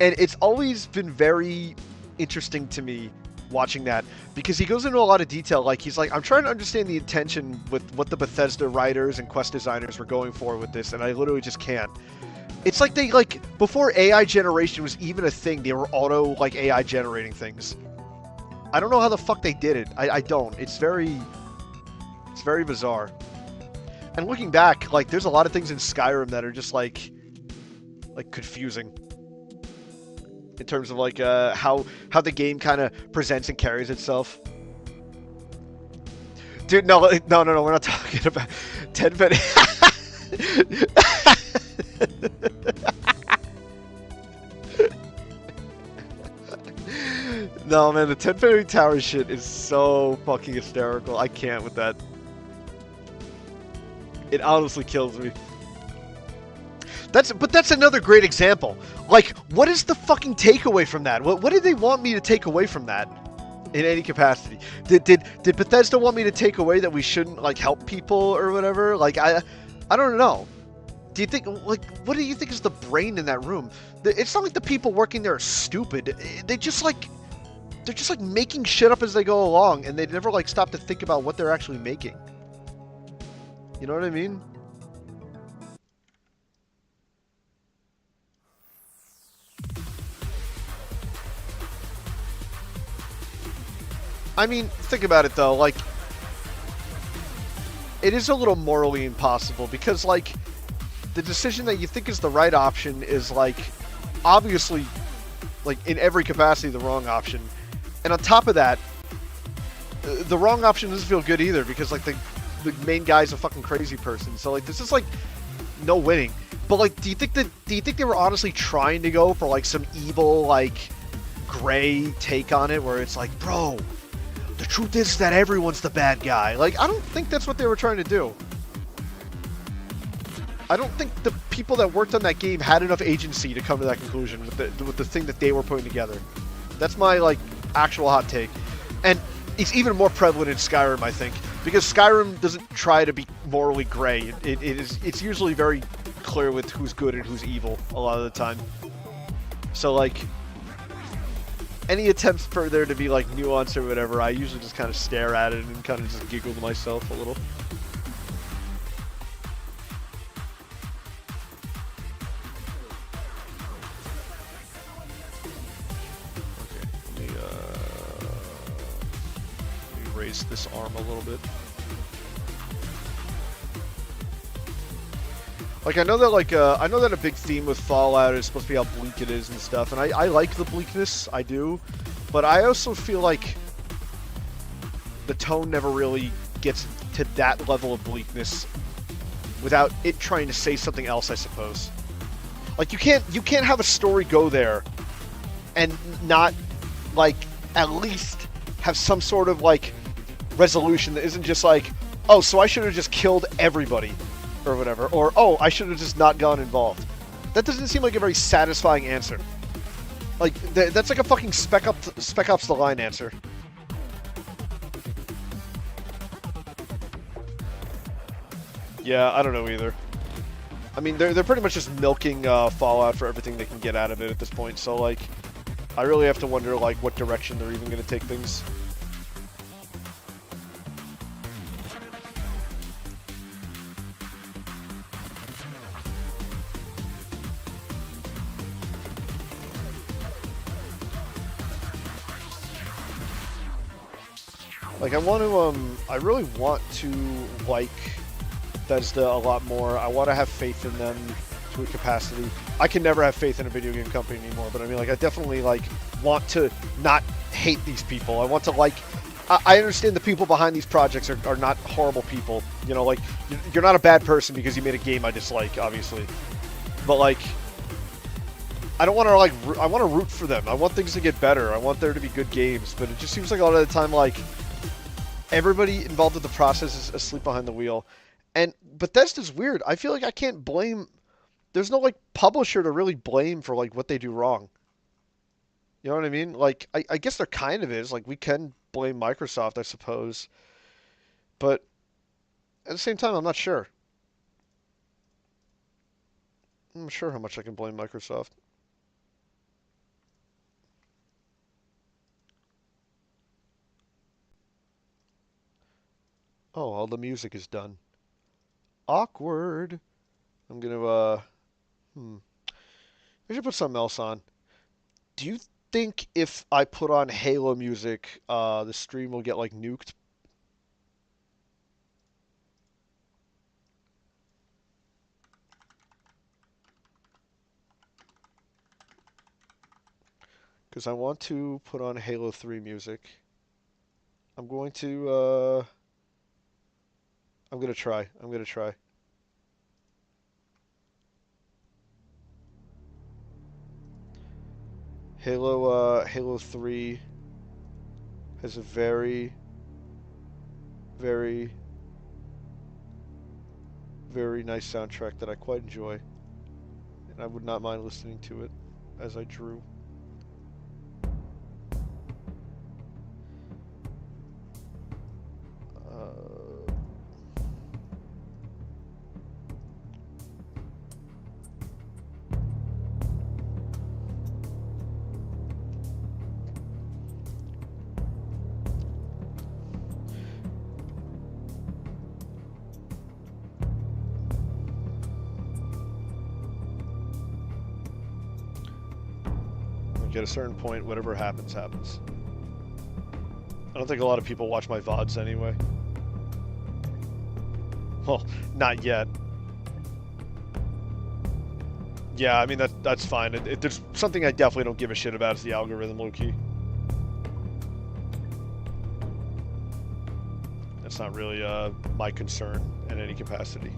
And it's always been very interesting to me watching that because he goes into a lot of detail. Like he's like, I'm trying to understand the intention with what the Bethesda writers and quest designers were going for with this, and I literally just can't. It's like they like before AI generation was even a thing, they were auto like AI generating things. I don't know how the fuck they did it. I don't. It's very bizarre. And looking back, like, there's a lot of things in Skyrim that are just, like confusing. In terms of, like, how the game kind of presents and carries itself. Dude, no, we're not talking about 10 penny. No, man, the 10 penny tower shit is so fucking hysterical. I can't with that. It honestly kills me. But that's another great example. Like, what is the fucking takeaway from that? What did they want me to take away from that? In any capacity. Did Bethesda want me to take away that we shouldn't, like, help people or whatever? Like, I don't know. Do you think, like, what do you think is the brain in that room? It's not like the people working there are stupid. They're just like making shit up as they go along, and they never, like, stop to think about what they're actually making. You know what I mean? I mean, think about it though, like, it is a little morally impossible because, like, the decision that you think is the right option is, like, obviously, like, in every capacity the wrong option. And on top of that, the wrong option doesn't feel good either because, like, the main guy's a fucking crazy person. So, like, this is, like, no winning. But, like, do you think they were honestly trying to go for, like, some evil, like, gray take on it where it's like, bro, the truth is that everyone's the bad guy? Like, I don't think that's what they were trying to do. I don't think the people that worked on that game had enough agency to come to that conclusion with the thing that they were putting together. That's my, like, actual hot take. And it's even more prevalent in Skyrim, I think, because Skyrim doesn't try to be morally gray. It's usually very clear with who's good and who's evil a lot of the time. So, like, any attempts for there to be, like, nuance or whatever, I usually just kind of stare at it and kind of just giggle to myself a little. This arm a little bit. Like, I know that a big theme with Fallout is supposed to be how bleak it is and stuff, and I like the bleakness, I do, but I also feel like the tone never really gets to that level of bleakness without it trying to say something else, I suppose. Like you can't have a story go there and not like at least have some sort of like resolution that isn't just like, oh, so I should have just killed everybody or whatever, or oh, I should have just not gone involved. That doesn't seem like a very satisfying answer. Like that's like a fucking Spec Ops: The Line answer. Yeah, I don't know either. I mean, they're pretty much just milking Fallout for everything they can get out of it at this point. So like, I really have to wonder like what direction they're even going to take things. Like I really want to like Bethesda a lot more. I want to have faith in them to a capacity. I can never have faith in a video game company anymore, but I mean, like, I definitely like want to not hate these people. I want to like. I understand the people behind these projects are not horrible people. You know, like you're not a bad person because you made a game I dislike, obviously. But like, I don't want to like. I want to root for them. I want things to get better. I want there to be good games. But it just seems like a lot of the time, like everybody involved with the process is asleep behind the wheel. And Bethesda's weird. I feel like I can't blame. There's no like publisher to really blame for like what they do wrong. You know what I mean? Like I guess there kind of is. Like we can blame Microsoft, I suppose. But at the same time, I'm not sure. I'm not sure how much I can blame Microsoft. Oh, all the music is done. Awkward. I'm gonna I should put something else on. Do you think if I put on Halo music, the stream will get like nuked? Because I want to put on Halo 3 music. I'm going to I'm gonna try. I'm gonna try. Halo 3 has a very, very, very nice soundtrack that I quite enjoy, and I would not mind listening to it as I drew. At a certain point, whatever happens, happens. I don't think a lot of people watch my VODs anyway. Well, not yet. Yeah, I mean, that's fine. There's something I definitely don't give a shit about is the algorithm, low-key. That's not really my concern in any capacity.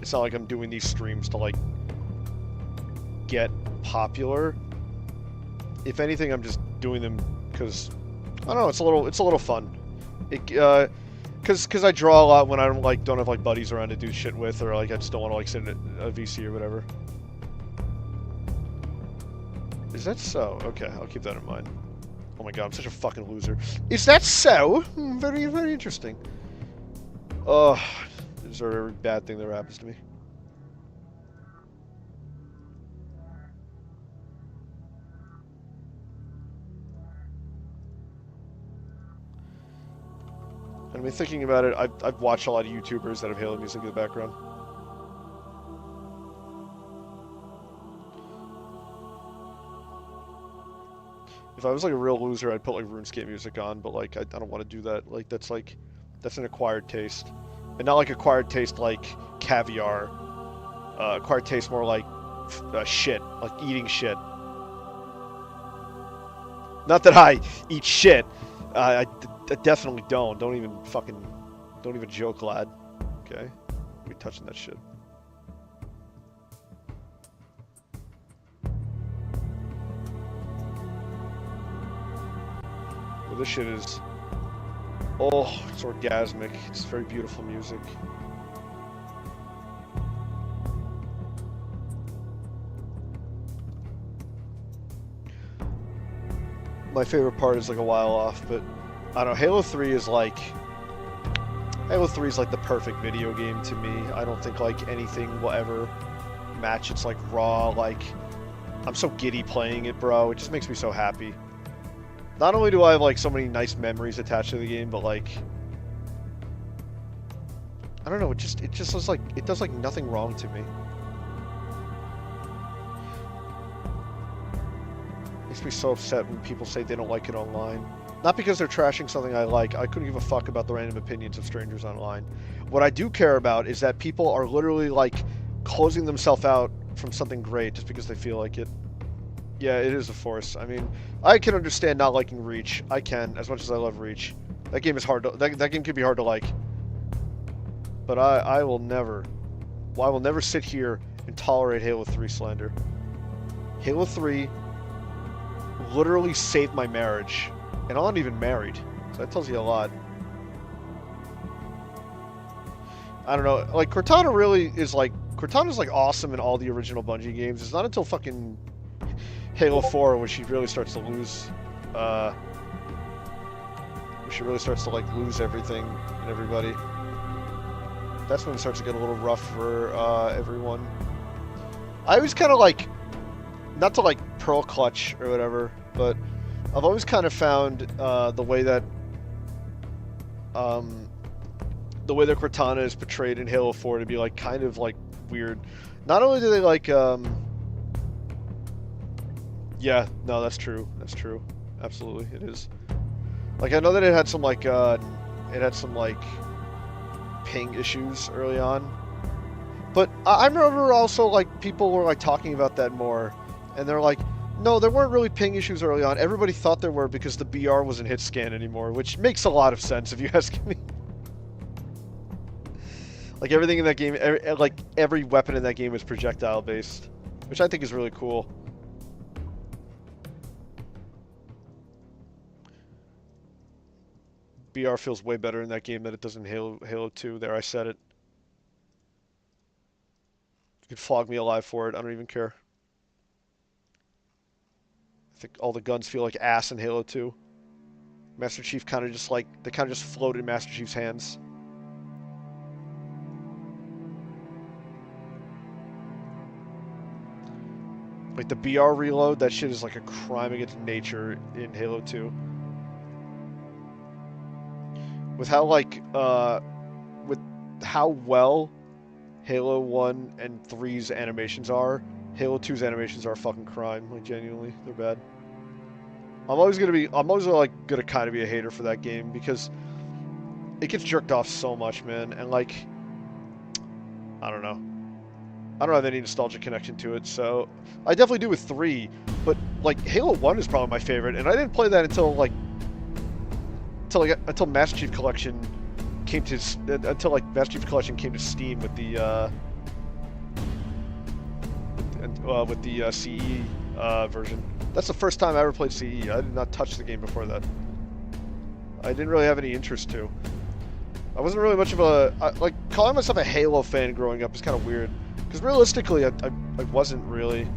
It's not like I'm doing these streams to, like, get popular. If anything, I'm just doing them because I don't know. It's a little fun. Because I draw a lot when I don't have like buddies around to do shit with, or like I just don't want to like sit in a VC or whatever. Is that so? Okay, I'll keep that in mind. Oh my god, I'm such a fucking loser. Is that so? Very, very interesting. Oh, is there every bad thing that ever happens to me? I mean, thinking about it, I've watched a lot of YouTubers that have Halo music in the background. If I was like a real loser, I'd put like RuneScape music on, but like I don't want to do that. Like that's an acquired taste, and not like acquired taste like caviar. Acquired taste more like shit, like eating shit. Not that I eat shit. I definitely don't. Don't even joke, lad. Okay? We touching that shit. This shit is... Oh, it's orgasmic. It's very beautiful music. My favorite part is like a while off, but I don't know, Halo 3 is like... Halo 3 is like the perfect video game to me. I don't think like anything will ever match its like raw, like... I'm so giddy playing it, bro. It just makes me so happy. Not only do I have like so many nice memories attached to the game, but like... I don't know, it just is like... It does like nothing wrong to me. Makes me so upset when people say they don't like it online. Not because they're trashing something I like. I couldn't give a fuck about the random opinions of strangers online. What I do care about is that people are literally like closing themselves out from something great just because they feel like it. Yeah, it is a force. I mean, I can understand not liking Reach. I can, as much as I love Reach. That game is hard to... That game can be hard to like. But I will never sit here and tolerate Halo 3 slander. Halo 3 literally saved my marriage. And I'm not even married. So that tells you a lot. I don't know. Like, Cortana really is like... Cortana's like awesome in all the original Bungie games. It's not until fucking Halo 4 when she really starts to lose... when she really starts to like lose everything and everybody. That's when it starts to get a little rough for everyone. I always kind of like... Not to like pearl clutch or whatever, but I've always kind of found the way that Cortana is portrayed in Halo 4 to be like kind of like weird. Not only do they like yeah, no, that's true. That's true. Absolutely, it is. Like, I know that it had some like ping issues early on. But I remember also like people were like talking about that more, and they're like, no, there weren't really ping issues early on. Everybody thought there were because the BR wasn't hit scan anymore, which makes a lot of sense if you ask me. Like everything in that game, like every weapon in that game is projectile based, which I think is really cool. BR feels way better in that game than it does in Halo 2. There, I said it. You could flog me alive for it. I don't even care. I think all the guns feel like ass in Halo 2. Master Chief kind of just like... They kind of just float in Master Chief's hands. Like the BR reload, that shit is like a crime against nature in Halo 2. With how like, with how well Halo 1 and 3's animations are, Halo 2's animations are a fucking crime. Like, genuinely, they're bad. I'm always like gonna kind of be a hater for that game because it gets jerked off so much, man. And like, I don't know. I don't have any nostalgic connection to it, so I definitely do with 3. But like, Halo 1 is probably my favorite, and I didn't play that until Master Chief Collection came to Master Chief Collection came to Steam with the CE version. That's the first time I ever played CE. I did not touch the game before that. I didn't really have any interest to. I wasn't really much of a... like, calling myself a Halo fan growing up is kind of weird. Because realistically, I wasn't really.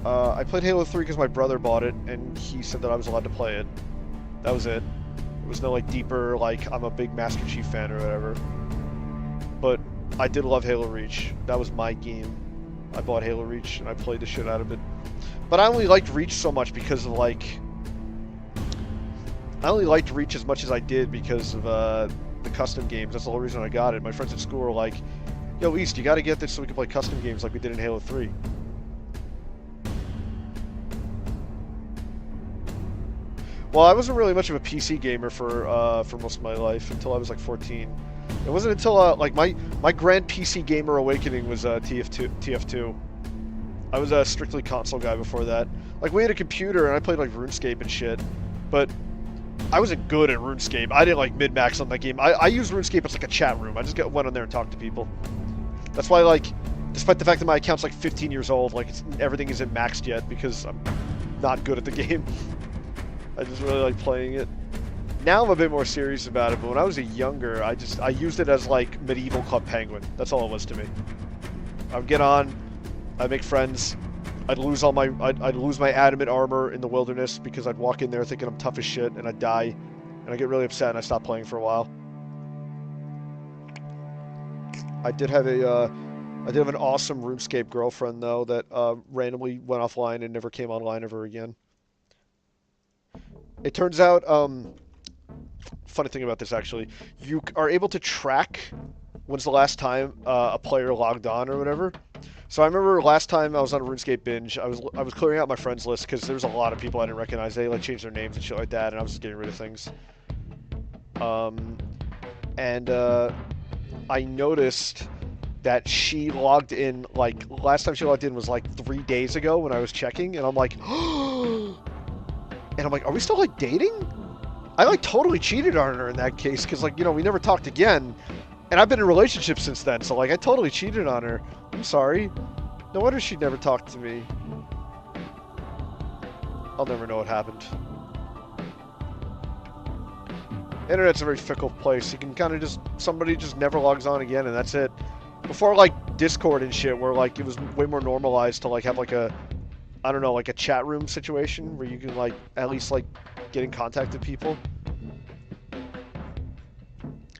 I played Halo 3 because my brother bought it, and he said that I was allowed to play it. That was it. There was no, like, deeper, like, I'm a big Master Chief fan or whatever. But I did love Halo Reach. That was my game. I bought Halo Reach, and I played the shit out of it. But I only liked Reach so much because of, like... I only liked Reach as much as I did because of, the custom games. That's the whole reason I got it. My friends at school were like, yo, East, you gotta get this so we can play custom games like we did in Halo 3. Well, I wasn't really much of a PC gamer for most of my life until I was like 14. It wasn't until like my grand PC gamer awakening was TF2. I was a strictly console guy before that. Like, we had a computer and I played like RuneScape and shit, but I wasn't good at RuneScape. I didn't like min-max on that game. I used RuneScape as like a chat room. I just went on there and talked to people. That's why, like, despite the fact that my account's like 15 years old, like everything isn't maxed yet because I'm not good at the game. I just really like playing it. Now I'm a bit more serious about it, but when I was younger, I used it as like medieval Club Penguin. That's all it was to me. I'd get on, I'd make friends, I'd lose I'd lose my adamant armor in the wilderness because I'd walk in there thinking I'm tough as shit and I'd die, and I'd get really upset and I stopped playing for a while. I did have an awesome RuneScape girlfriend though that randomly went offline and never came online ever again. It turns out, funny thing about this actually, you are able to track when's the last time a player logged on or whatever. So I remember last time I was on a RuneScape binge, I was clearing out my friends list because there was a lot of people I didn't recognize. They like changed their names and shit like that, and I was just getting rid of things. And I noticed that she logged in, like, last time she logged in was like 3 days ago when I was checking, and I'm like, and I'm like, are we still like dating? I like totally cheated on her in that case because, like, you know, we never talked again, and I've been in relationships since then, so like I totally cheated on her. I'm sorry. No wonder she never talked to me. I'll never know what happened. Internet's a very fickle place. You can kind of just, somebody just never logs on again and that's it. Before, like, Discord and shit, where, like, it was way more normalized to, like, have, like, a, I don't know, like, a chat room situation where you can, like, at least, like, get in contact with people.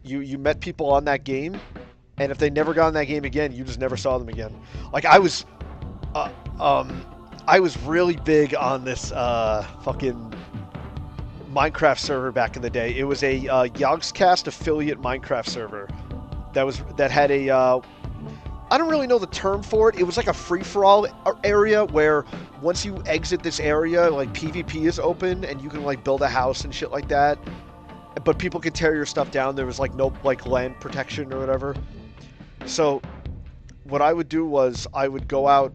You met people on that game, and if they never got in that game again, you just never saw them again. Like, I was really big on this, fucking Minecraft server back in the day. It was a Yogscast affiliate Minecraft server that had a I don't really know the term for it. It was like a free-for-all area where once you exit this area, like PvP is open and you can like build a house and shit like that. But people could tear your stuff down. There was like no like land protection or whatever. So what I would do was I would go out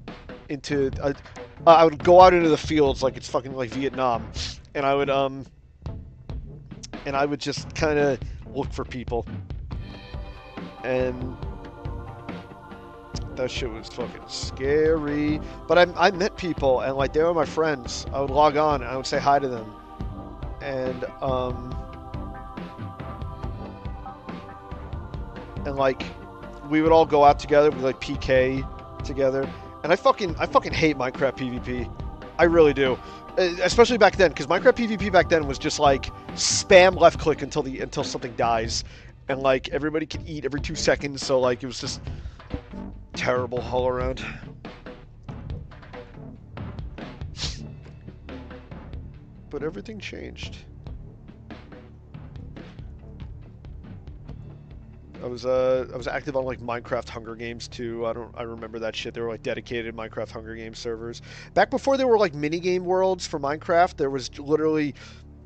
into the fields like it's fucking like Vietnam, and I would just kind of look for people, and that shit was fucking scary. But I met people, and like they were my friends. I would log on and I would say hi to them, and like we would all go out together with like PK together. And I fucking hate Minecraft PvP. I really do. Especially back then, because Minecraft PvP back then was just like spam left click until something dies, and like everybody could eat every 2 seconds. So like it was just terrible all around. But everything changed. I was active on like Minecraft Hunger Games too. I remember that shit. They were like dedicated Minecraft Hunger Games servers. Back before there were like minigame worlds for Minecraft, there was literally,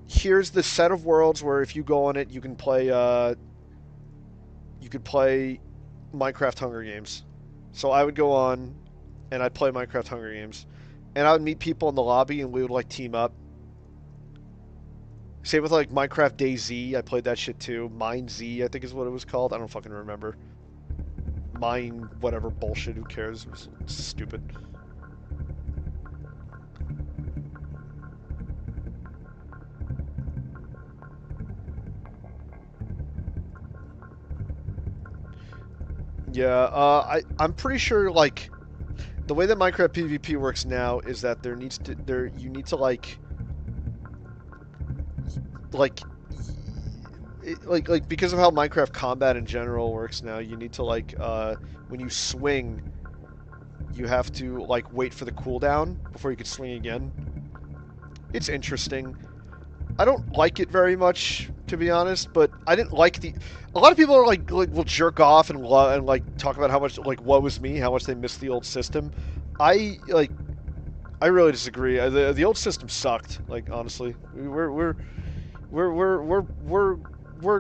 here's the set of worlds where if you go on it, you could play Minecraft Hunger Games. So I would go on and I'd play Minecraft Hunger Games, and I would meet people in the lobby and we would like team up. Same with like Minecraft DayZ, I played that shit too. Mine Z, I think is what it was called. I don't fucking remember. Mine, whatever bullshit, who cares? It was stupid. Yeah, I'm pretty sure like the way that Minecraft PvP works now is that you need to like because of how Minecraft combat in general works now, you need to like when you swing, you have to like wait for the cooldown before you can swing again. It's interesting. I don't like it very much, to be honest, but I didn't like the. A lot of people are like will jerk off and like talk about how much like woe was me, how much they miss the old system. I really disagree. The old system sucked. Like honestly, we're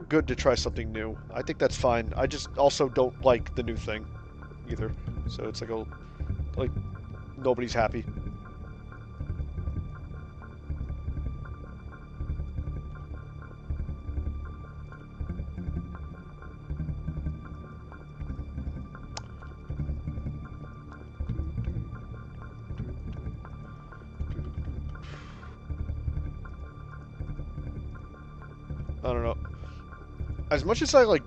good to try something new. I think that's fine. I just also don't like the new thing either. So it's like nobody's happy. don't know. As much as I, like,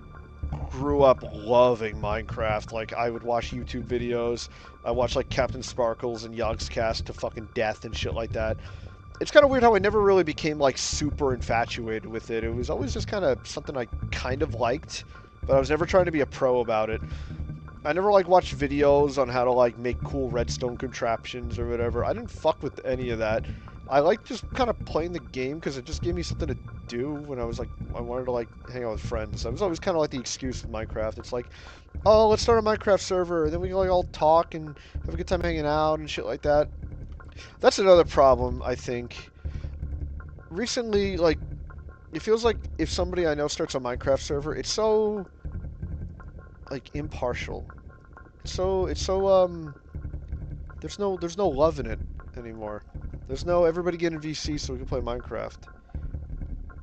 grew up loving Minecraft, like, I would watch YouTube videos, I watched, like, Captain Sparkles and Yogscast to fucking death and shit like that. It's kind of weird how I never really became, like, super infatuated with it. It was always just kind of something I kind of liked, but I was never trying to be a pro about it. I never, like, watched videos on how to, like, make cool redstone contraptions or whatever. I didn't fuck with any of that. I like just kind of playing the game because it just gave me something to do when I was, like, I wanted to, like, hang out with friends. I was always kind of like the excuse with Minecraft. It's like, oh, let's start a Minecraft server, and then we can, like, all talk and have a good time hanging out and shit like that. That's another problem, I think. Recently, like, it feels like if somebody I know starts a Minecraft server, it's so, like, impartial. There's no love in it anymore. There's no everybody get in VC so we can play Minecraft.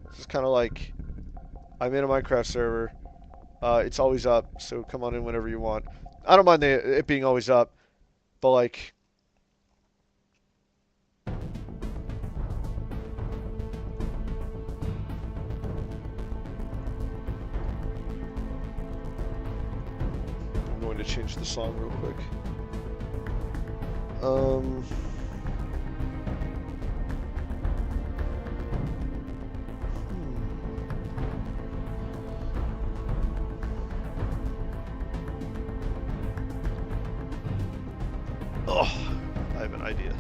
It's just kind of like, I'm in a Minecraft server. It's always up, so come on in whenever you want. I don't mind it being always up, but like, I'm going to change the song real quick. Oh, I have an idea.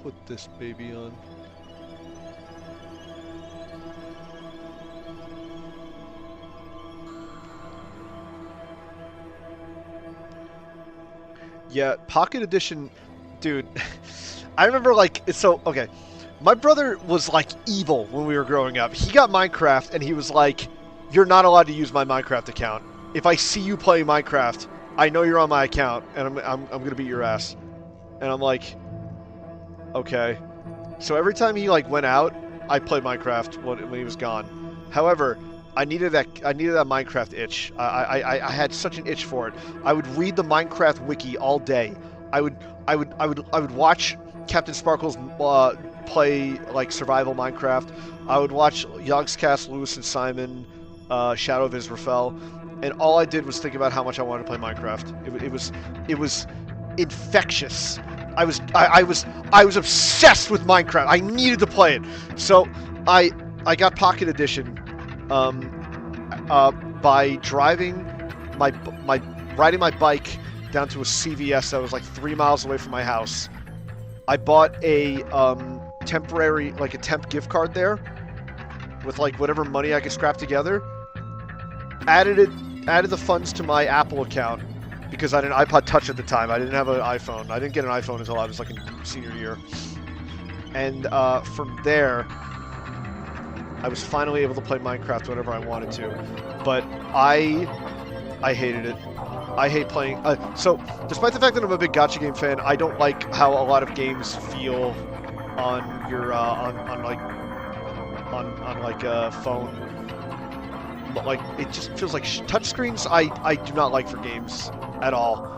Put this baby on. Yeah, Pocket Edition, dude. I remember, like, so, okay. My brother was, like, evil when we were growing up. He got Minecraft, and he was like, you're not allowed to use my Minecraft account. If I see you playing Minecraft, I know you're on my account, and I'm gonna beat your ass. And I'm like, okay. So every time he, like, went out, I played Minecraft when he was gone. However, I needed that Minecraft itch. I had such an itch for it. I would read the Minecraft wiki all day. I would watch Captain Sparkles play, like, survival Minecraft. I would watch Yogscast, Lewis and Simon, Shadow of Israel, and all I did was think about how much I wanted to play Minecraft. It was infectious. I was obsessed with Minecraft. I needed to play it. So I got Pocket Edition by riding my bike down to a CVS that was like 3 miles away from my house. I bought a temporary, like, a temp gift card there with, like, whatever money I could scrap together. Added the funds to my Apple account because I had an iPod Touch at the time. I didn't have an iPhone. I didn't get an iPhone until I was, like, in senior year. And from there, I was finally able to play Minecraft whenever I wanted to. But I hated it. I hate playing. So, despite the fact that I'm a big gacha game fan, I don't like how a lot of games feel on your on phone. Like, it just feels like touchscreens. I do not like for games at all.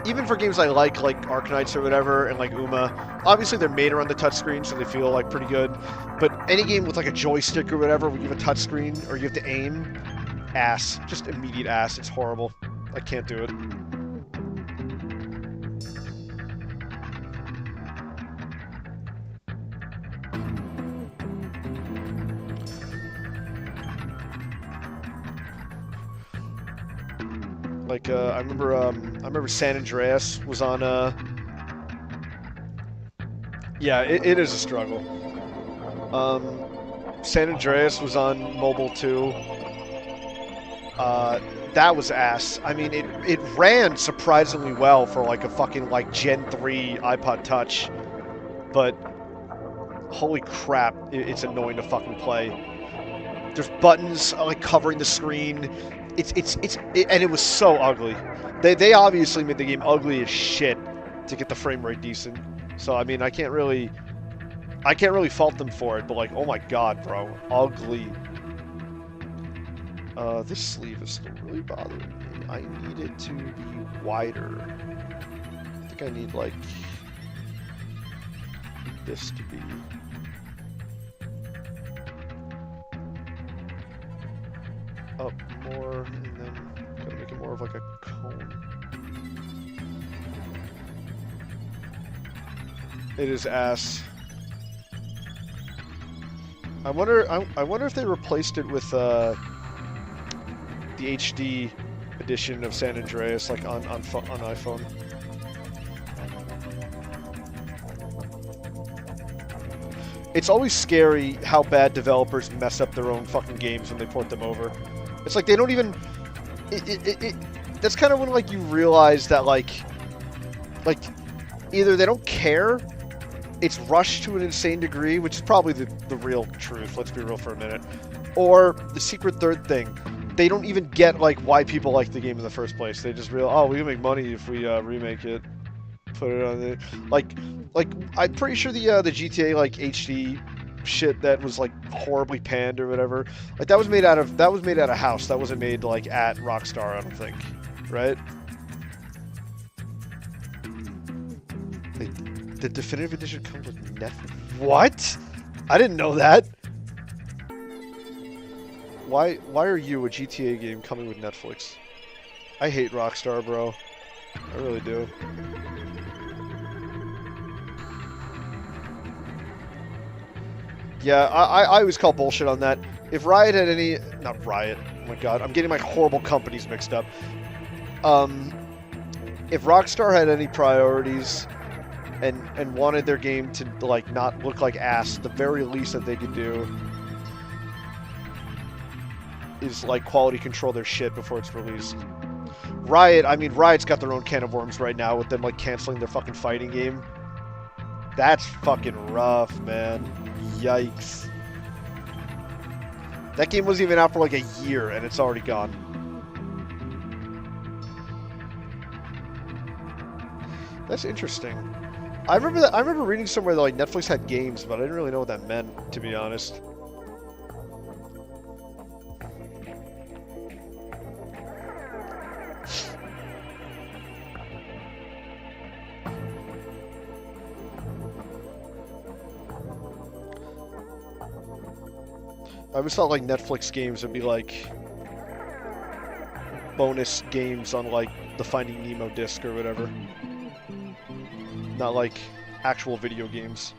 Even for games I like Arknights or whatever, and like Uma, obviously they're made around the touchscreen, so they feel like pretty good. But any game with like a joystick or whatever, where you have a touchscreen or you have to aim, ass, just immediate ass. It's horrible. I can't do it. Like, I remember San Andreas was on, yeah, it is a struggle. San Andreas was on mobile too. That was ass. I mean, it ran surprisingly well for like a fucking like Gen 3 iPod Touch, but holy crap, it's annoying to fucking play. There's buttons like covering the screen. And it was so ugly. They obviously made the game ugly as shit to get the frame rate decent. So I mean, I can't really fault them for it. But like, oh my god, bro, ugly. This sleeve is still really bothering me. I need it to be wider. I think I need like this to be up more, and then gotta make it more of like a cone. It is ass. I wonder if they replaced it with the HD edition of San Andreas, like on iPhone. It's always scary how bad developers mess up their own fucking games when they port them over. It's like they don't even. That's kind of when like you realize that like either they don't care, it's rushed to an insane degree, which is probably the real truth. Let's be real for a minute. Or the secret third thing, they don't even get like why people like the game in the first place. They just realize, oh, we can make money if we remake it, put it on the like I'm pretty sure the GTA like HD shit that was like horribly panned or whatever, like that was made out of house. That wasn't made like at Rockstar, I don't think, right? The definitive edition comes with Netflix. What? I didn't know that. Why are you a GTA game coming with Netflix? I hate Rockstar, bro. I really do. Yeah, I always call bullshit on that. If Riot had any... Not Riot. Oh my god, I'm getting my horrible companies mixed up. If Rockstar had any priorities and wanted their game to like not look like ass, the very least that they could do is like quality control their shit before it's released. Riot's got their own can of worms right now with them like canceling their fucking fighting game. That's fucking rough, man. Yikes. That game wasn't even out for like a year and it's already gone. That's interesting. I remember reading somewhere that like Netflix had games, but I didn't really know what that meant, to be honest. I always thought like Netflix games would be like bonus games on like the Finding Nemo disc or whatever. Not like actual video games.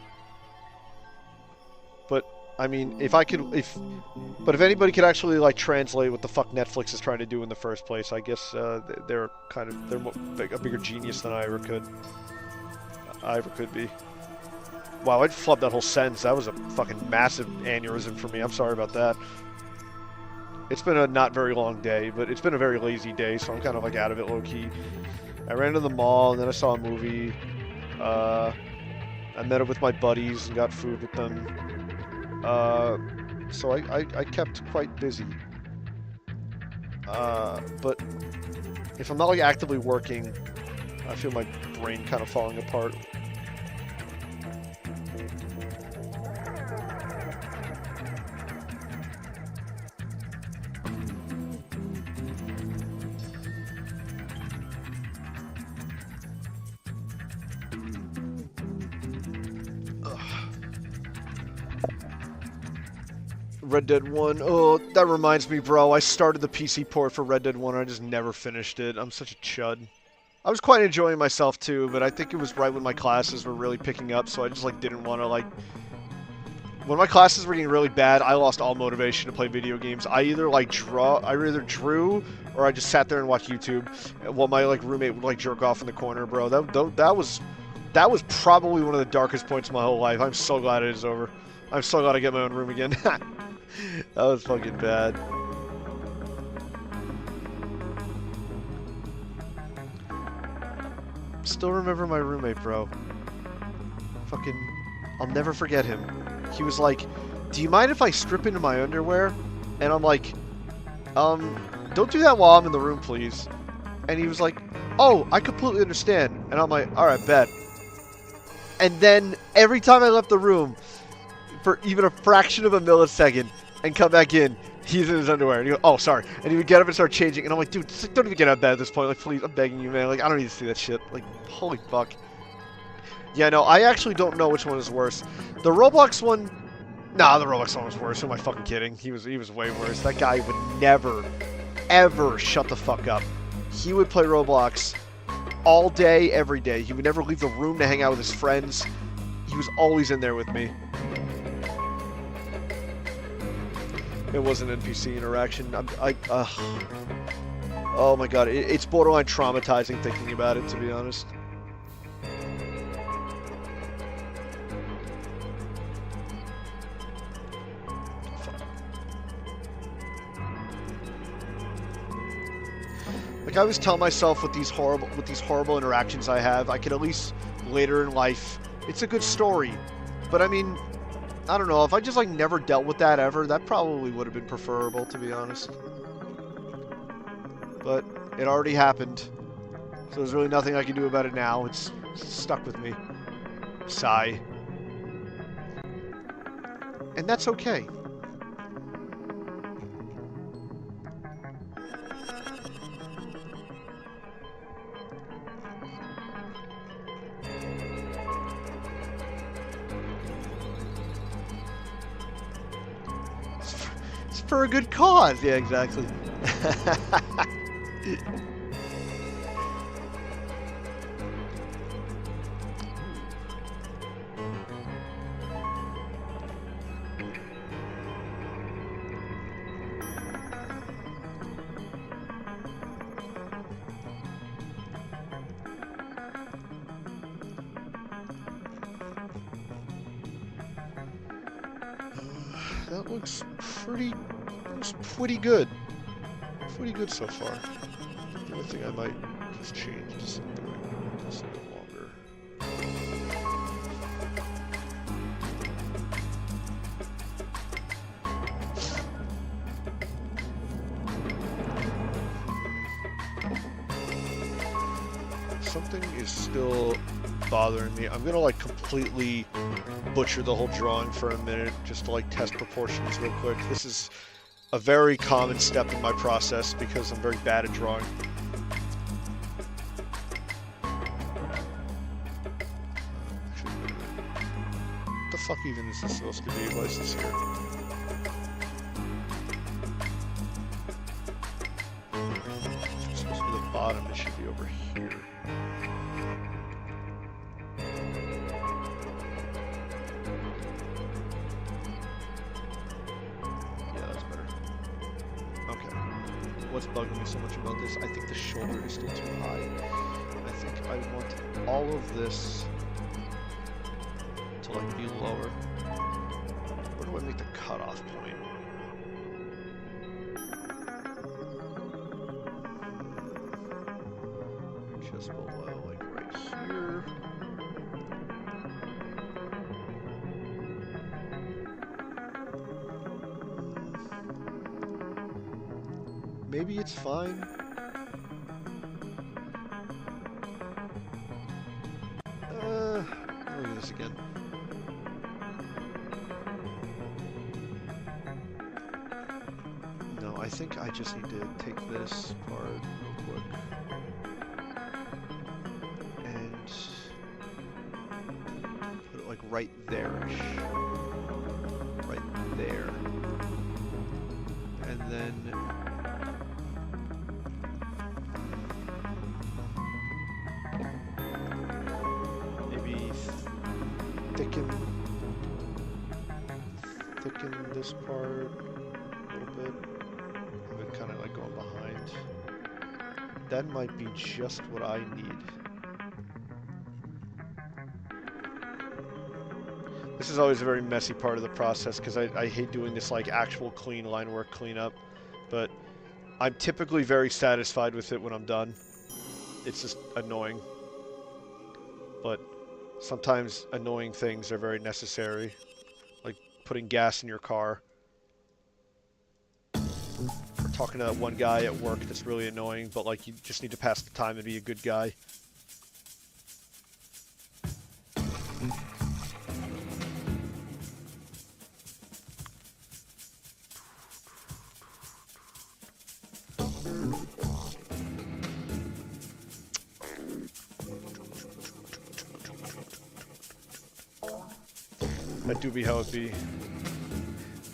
But I mean, if anybody could actually like translate what the fuck Netflix is trying to do in the first place, I guess they're a bigger genius than I ever could be. Wow, I flubbed that whole sentence. That was a fucking massive aneurysm for me. I'm sorry about that. It's been a not very long day, but it's been a very lazy day, so I'm kind of like out of it low-key. I ran to the mall, and then I saw a movie. I met up with my buddies and got food with them. So I kept quite busy. But if I'm not like actively working, I feel my brain kind of falling apart. Red Dead 1. Oh, that reminds me, bro. I started the PC port for Red Dead 1 and I just never finished it. I'm such a chud. I was quite enjoying myself too, but I think it was right when my classes were really picking up, so I just like didn't want to like... When my classes were getting really bad, I lost all motivation to play video games. I either drew or I just sat there and watched YouTube while my like roommate would like jerk off in the corner, bro. That was probably one of the darkest points of my whole life. I'm so glad it is over. I'm so glad I get my own room again. That was fucking bad. Still remember my roommate, bro. Fucking... I'll never forget him. He was like, do you mind if I strip into my underwear? And I'm like, don't do that while I'm in the room, please. And he was like, oh, I completely understand. And I'm like, all right, bet. And then every time I left the room, for even a fraction of a millisecond, and come back in, he's in his underwear. And he goes, oh, sorry. And he would get up and start changing. And I'm like, dude, don't even get out of bed at this point. Like, please, I'm begging you, man. Like, I don't need to see that shit. Like, holy fuck. Yeah, no, I actually don't know which one is worse. The Roblox one, nah, the Roblox one was worse. Who am I fucking kidding? He was way worse. That guy would never, ever shut the fuck up. He would play Roblox all day, every day. He would never leave the room to hang out with his friends. He was always in there with me. It was an NPC interaction. Oh my god, it's borderline traumatizing thinking about it, to be honest. Like I always tell myself with these horrible interactions I have, I could at least later in life, it's a good story. But I mean, I don't know, if I just like never dealt with that ever, that probably would have been preferable, to be honest. But it already happened, so there's really nothing I can do about it now. It's stuck with me. Sigh. And that's okay. It's for a good cause. Yeah, exactly. That looks pretty good. Pretty good so far. The only thing I might just change to something longer. Something is still bothering me. I'm gonna like completely butcher the whole drawing for a minute just to like test proportions real quick. This is a very common step in my process because I'm very bad at drawing. What the fuck even is this supposed to be? Why is this here? It's supposed to be the bottom, it should be over here. What's bugging me so much about this? I think the shoulder is still too high. I think I want all of this to like be lower. Where do I make the cutoff point? Just below, like right here. Maybe it's fine. Let me do this again. No, I think I just need to take this part real quick. And put it like right there-ish. Right there. And then thicken this part a little bit. Have it kind of like going behind. That might be just what I need. This is always a very messy part of the process because I hate doing this like actual clean line work cleanup, but I'm typically very satisfied with it when I'm done. It's just annoying. But sometimes annoying things are very necessary, like putting gas in your car. Or talking to that one guy at work that's really annoying, but like you just need to pass the time and be a good guy. That do be how it be.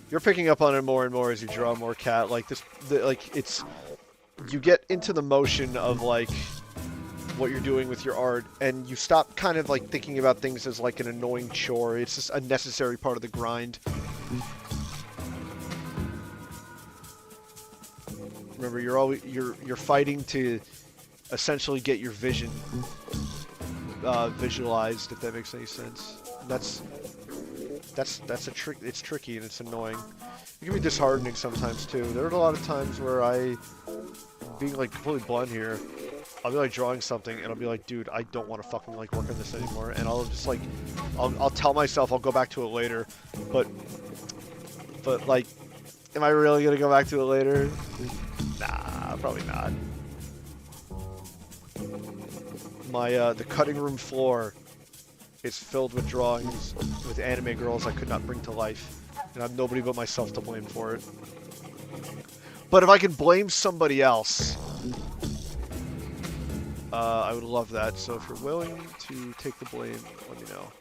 You're picking up on it more and more as you draw more cat. Like this, like it's, you get into the motion of like what you're doing with your art, and you stop kind of like thinking about things as like an annoying chore. It's just a necessary part of the grind. Remember, you're fighting to essentially get your vision visualized, if that makes any sense. That's a trick. It's tricky and it's annoying. It can be disheartening sometimes too. There are a lot of times where being like completely blunt here, I'll be like drawing something and I'll be like, dude, I don't want to fucking like work on this anymore. And I'll just like, I'll tell myself I'll go back to it later, but like, am I really gonna go back to it later? Nah, probably not. The cutting room floor is filled with drawings with anime girls I could not bring to life, and I have nobody but myself to blame for it. But if I could blame somebody else, I would love that. So if you're willing to take the blame, let me know.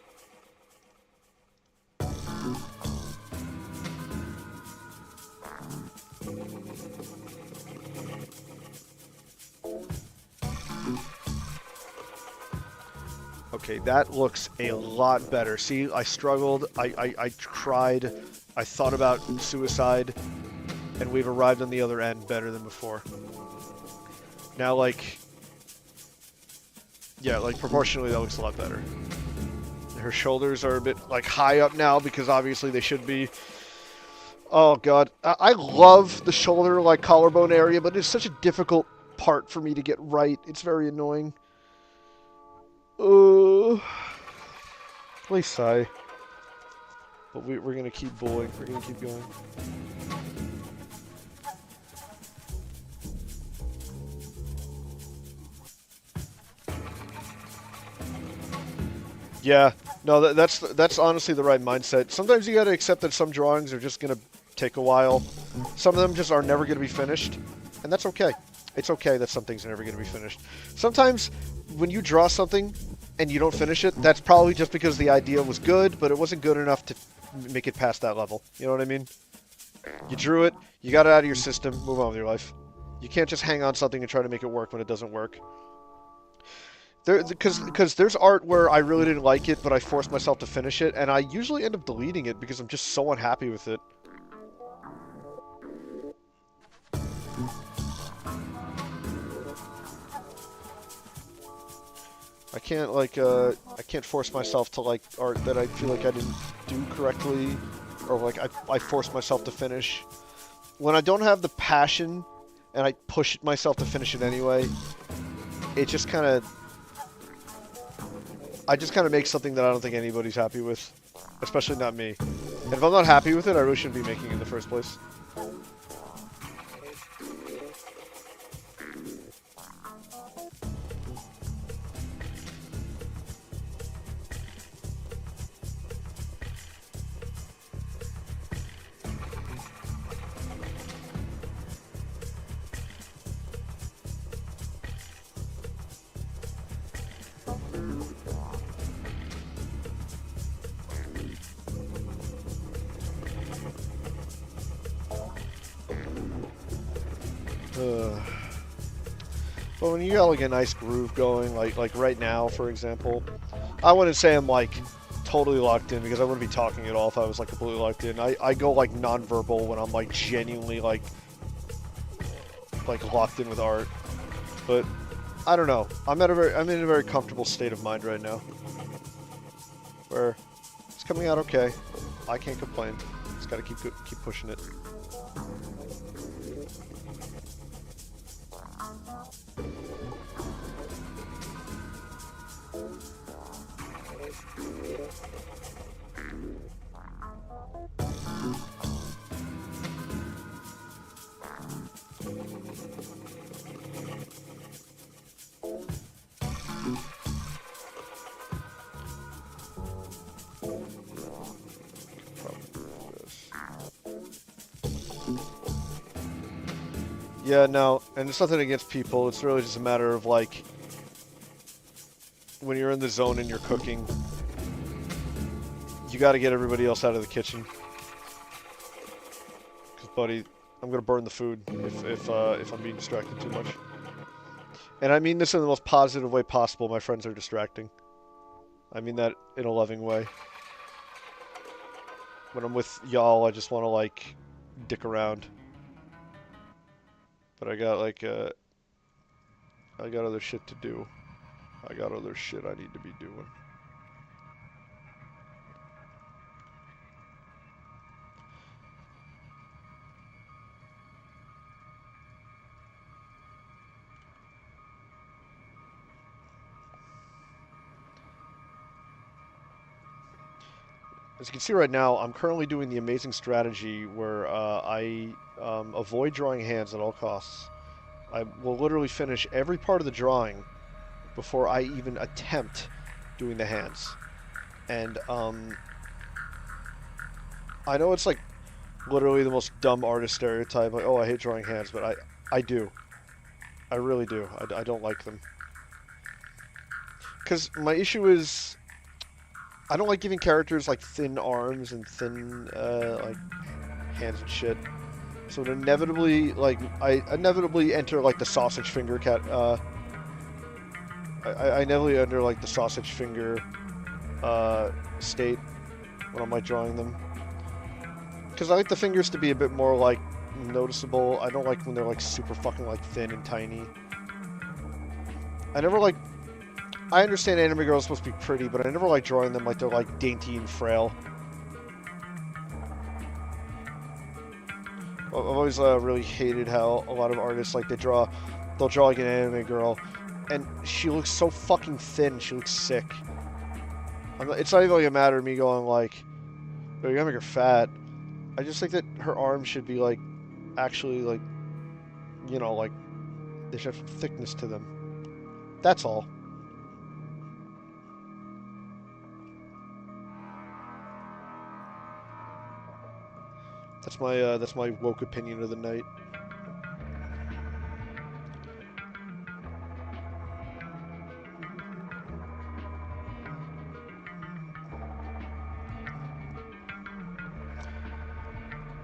Okay, that looks a lot better. See, I struggled, I cried, I thought about suicide, and we've arrived on the other end better than before. Now, like, yeah, like, proportionally that looks a lot better. Her shoulders are a bit, like, high up now, because obviously they should be. Oh, God. I love the shoulder, like, collarbone area, but it's such a difficult part for me to get right. It's very annoying. Please sigh. But we're gonna keep bullying. We're gonna keep going. Yeah. No, that's honestly the right mindset. Sometimes you gotta accept that some drawings are just gonna take a while. Some of them just are never gonna be finished, and that's okay. It's okay that some things are never gonna be finished. Sometimes when you draw something and you don't finish it, that's probably just because the idea was good, but it wasn't good enough to make it past that level. You know what I mean? You drew it, you got it out of your system, move on with your life. You can't just hang on something and try to make it work when it doesn't work. Because there's art where I really didn't like it, but I forced myself to finish it, and I usually end up deleting it because I'm just so unhappy with it. I can't, like, I can't force myself to like art that I feel like I didn't do correctly, or like I forced myself to finish. When I don't have the passion, and I push myself to finish it anyway, it just kind of, I just kind of make something that I don't think anybody's happy with, especially not me. And if I'm not happy with it, I really shouldn't be making it in the first place. But when you got like a nice groove going, like right now, for example, I wouldn't say I'm like totally locked in because I wouldn't be talking at all if I was like completely locked in. I go like non-verbal when I'm like genuinely like locked in with art. But I don't know. I'm in a very comfortable state of mind right now, where it's coming out okay. I can't complain. Just gotta keep pushing it. Yeah, no, and it's nothing against people. It's really just a matter of, like, when you're in the zone and you're cooking, you gotta get everybody else out of the kitchen. Because, buddy, I'm gonna burn the food if I'm being distracted too much. And I mean this in the most positive way possible. My friends are distracting. I mean that in a loving way. When I'm with y'all, I just want to, like, dick around. But I got, like, I got other shit to do. I got other shit I need to be doing. As you can see right now, I'm currently doing the amazing strategy where I avoid drawing hands at all costs. I will literally finish every part of the drawing before I even attempt doing the hands. And I know it's like literally the most dumb artist stereotype, like, oh, I hate drawing hands, but I do. I really do. I don't like them. Because my issue is, I don't like giving characters, like, thin arms and thin, like, hands and shit. So it inevitably, like, I inevitably enter, like, the sausage finger I inevitably enter, like, the sausage finger, state when I'm, like, drawing them. Because I like the fingers to be a bit more, like, noticeable. I don't like when they're, like, super fucking, like, thin and tiny. I never, like... I understand anime girls are supposed to be pretty, but I never like drawing them like they're like dainty and frail. I've always really hated how a lot of artists, like, they'll draw like an anime girl, and she looks so fucking thin. She looks sick. It's not even like a matter of me going like, oh, you're gonna make her fat. I just think that her arms should be like, actually, like, you know, like, they should have thickness to them. That's all. That's my woke opinion of the night.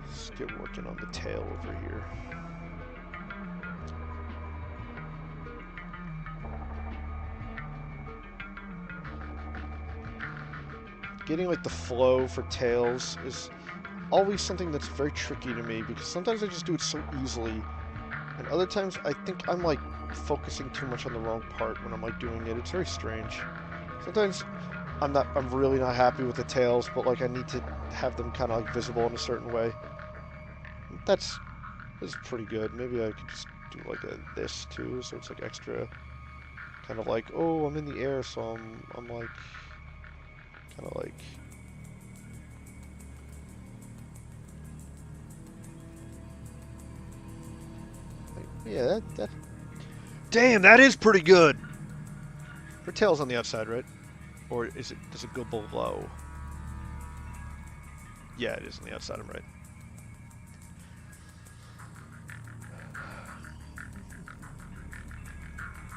Let's get working on the tail over here. Getting, like, the flow for tails is always something that's very tricky to me, because sometimes I just do it so easily, and other times I think I'm, like, focusing too much on the wrong part when I'm, like, doing it. It's very strange. Sometimes I'm really not happy with the tails, but, like, I need to have them kind of, like, visible in a certain way. This is pretty good. Maybe I could just do, like, this too, so it's, like, extra kind of like, oh, I'm in the air, so I'm like, kind of like... Yeah, that... Damn, that is pretty good! Her tail's on the outside, right? Or does it go below? Yeah, it is on the outside, I'm right.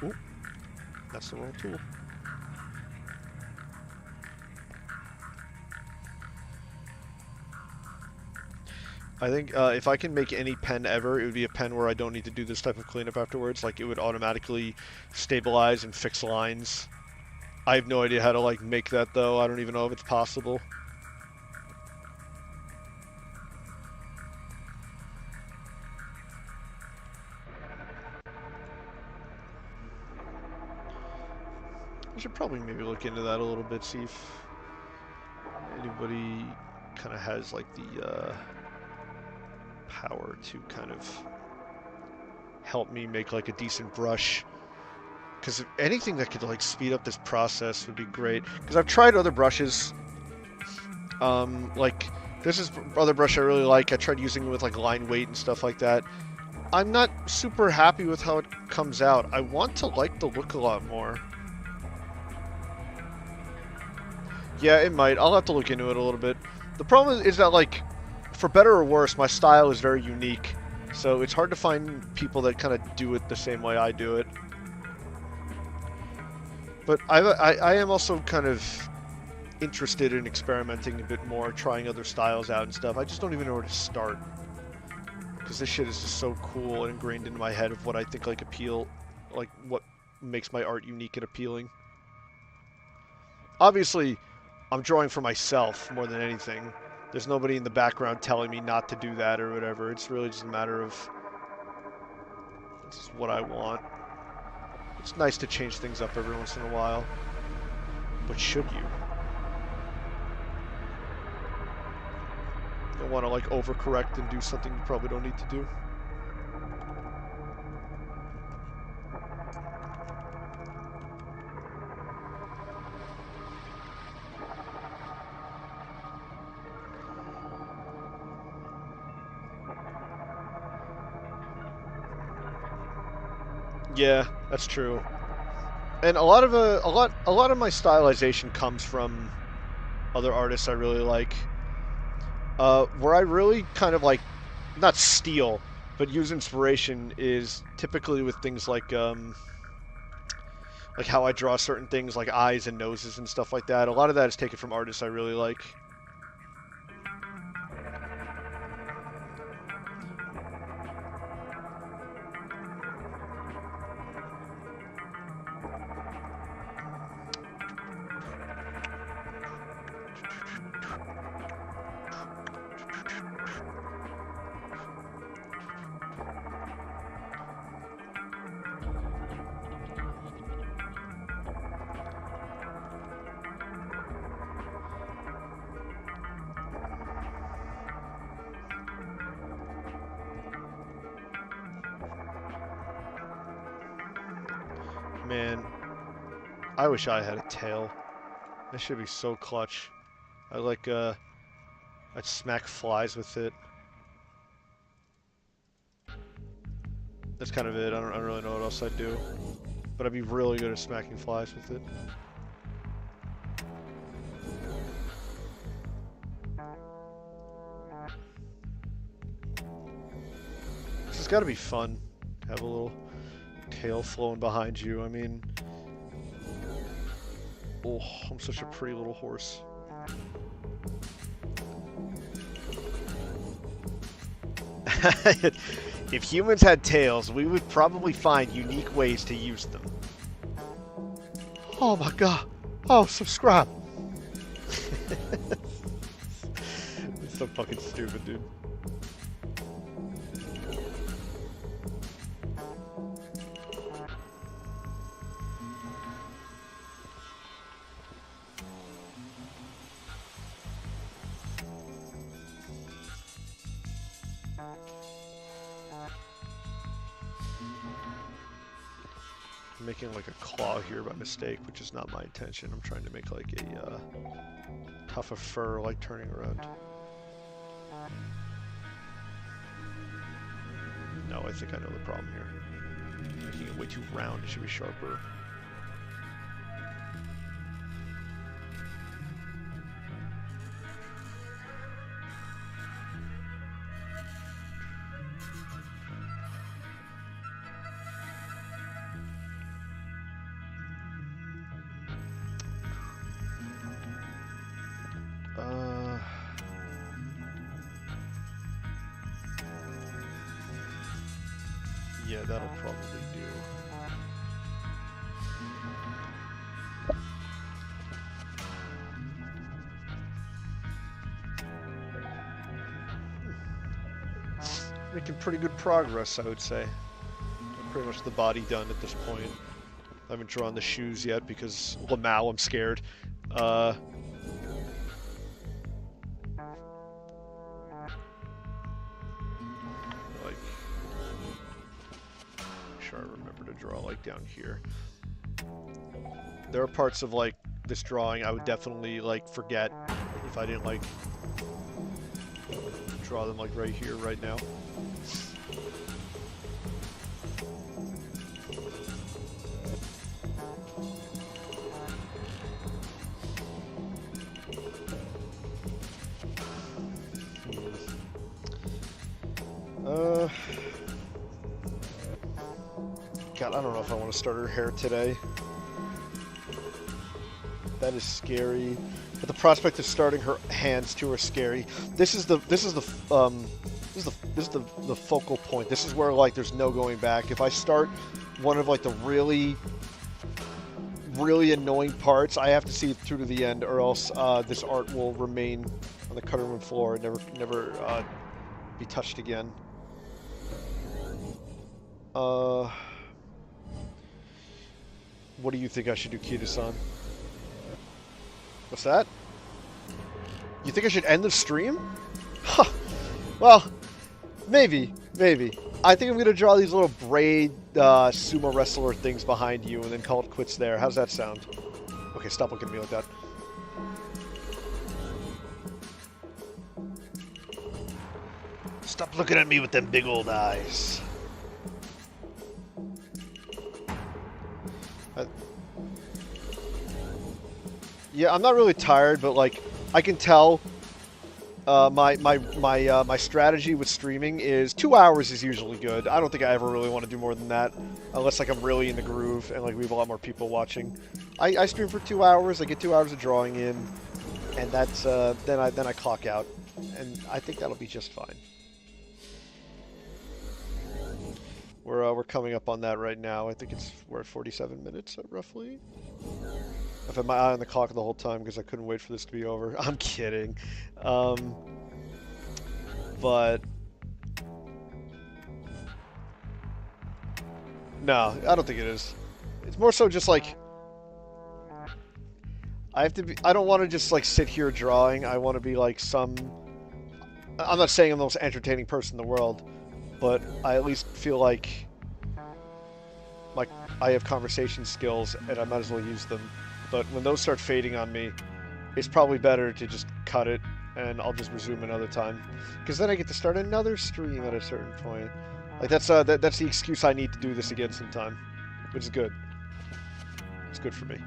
Ooh, that's the wrong tool. I think if I can make any pen ever, it would be a pen where I don't need to do this type of cleanup afterwards. Like, it would automatically stabilize and fix lines. I have no idea how to, like, make that, though. I don't even know if it's possible. I should probably maybe look into that a little bit, see if anybody kind of has, like, the power to kind of help me make, like, a decent brush. Because anything that could, like, speed up this process would be great. Because I've tried other brushes. Like, this is other brush I really like. I tried using it with, like, line weight and stuff like that. I'm not super happy with how it comes out. I want to like the look a lot more. Yeah, it might. I'll have to look into it a little bit. The problem is that, like, for better or worse, my style is very unique. So it's hard to find people that kind of do it the same way I do it. But I am also kind of interested in experimenting a bit more, trying other styles out and stuff. I just don't even know where to start. Because this shit is just so cool and ingrained into my head of what I think like like what makes my art unique and appealing. Obviously, I'm drawing for myself more than anything. There's nobody in the background telling me not to do that or whatever. It's really just a matter of this is what I want. It's nice to change things up every once in a while. But should you? You don't want to like overcorrect and do something you probably don't need to do. Yeah, that's true. And a lot of my stylization comes from other artists I really like. Where I really kind of not steal, but use inspiration is typically with things like how I draw certain things like eyes and noses and stuff like that. A lot of that is taken from artists I really like. Man, I wish I had a tail. That should be so clutch. I'd smack flies with it. That's kind of it. I don't really know what else I'd do. But I'd be really good at smacking flies with it. This has got to be fun. Have a little tail flowing behind you. I mean, oh, I'm such a pretty little horse. If humans had tails, we would probably find unique ways to use them. Oh my god. Oh, subscribe. It's so fucking stupid, dude. Making like a claw here by mistake, which is not my intention. I'm trying to make like a tuft of fur, like turning around. No, I think I know the problem here. Making it way too round, it should be sharper. Yeah, that'll probably do. Making pretty good progress, I would say. Pretty much the body done at this point. I haven't drawn the shoes yet because Lamau, I'm scared. Sure, I remember to draw like down here. There are parts of like this drawing I would definitely like forget if I didn't like draw them like right here, right now. God, I don't know if I want to start her hair today. That is scary. But the prospect of starting her hands too are scary. This is the focal point. This is where like there's no going back. If I start one of like the really annoying parts, I have to see it through to the end, or else this art will remain on the cutting room floor and never be touched again. What do you think I should do, Kita-san? What's that? You think I should end the stream? Huh. Well, maybe. I think I'm gonna draw these little braid sumo wrestler things behind you and then call it quits there. How's that sound? Okay, stop looking at me like that. Stop looking at me with them big old eyes. Yeah, I'm not really tired, but like I can tell my strategy with streaming is 2 hours is usually good. I don't think I ever really want to do more than that, unless like I'm really in the groove and like we have a lot more people watching. I stream for 2 hours. I get 2 hours of drawing in, and that's then I clock out, and I think that'll be just fine. We're coming up on that right now. I think we're at 47 minutes roughly. I've had my eye on the clock the whole time because I couldn't wait for this to be over. I'm kidding. But no, I don't think it is. It's more so just like I don't want to just like sit here drawing. I want to be like I'm not saying I'm the most entertaining person in the world, but I at least feel like I have conversation skills and I might as well use them. But when those start fading on me, it's probably better to just cut it and I'll just resume another time. Because then I get to start another stream at a certain point. Like that's the excuse I need to do this again sometime, which is good. It's good for me.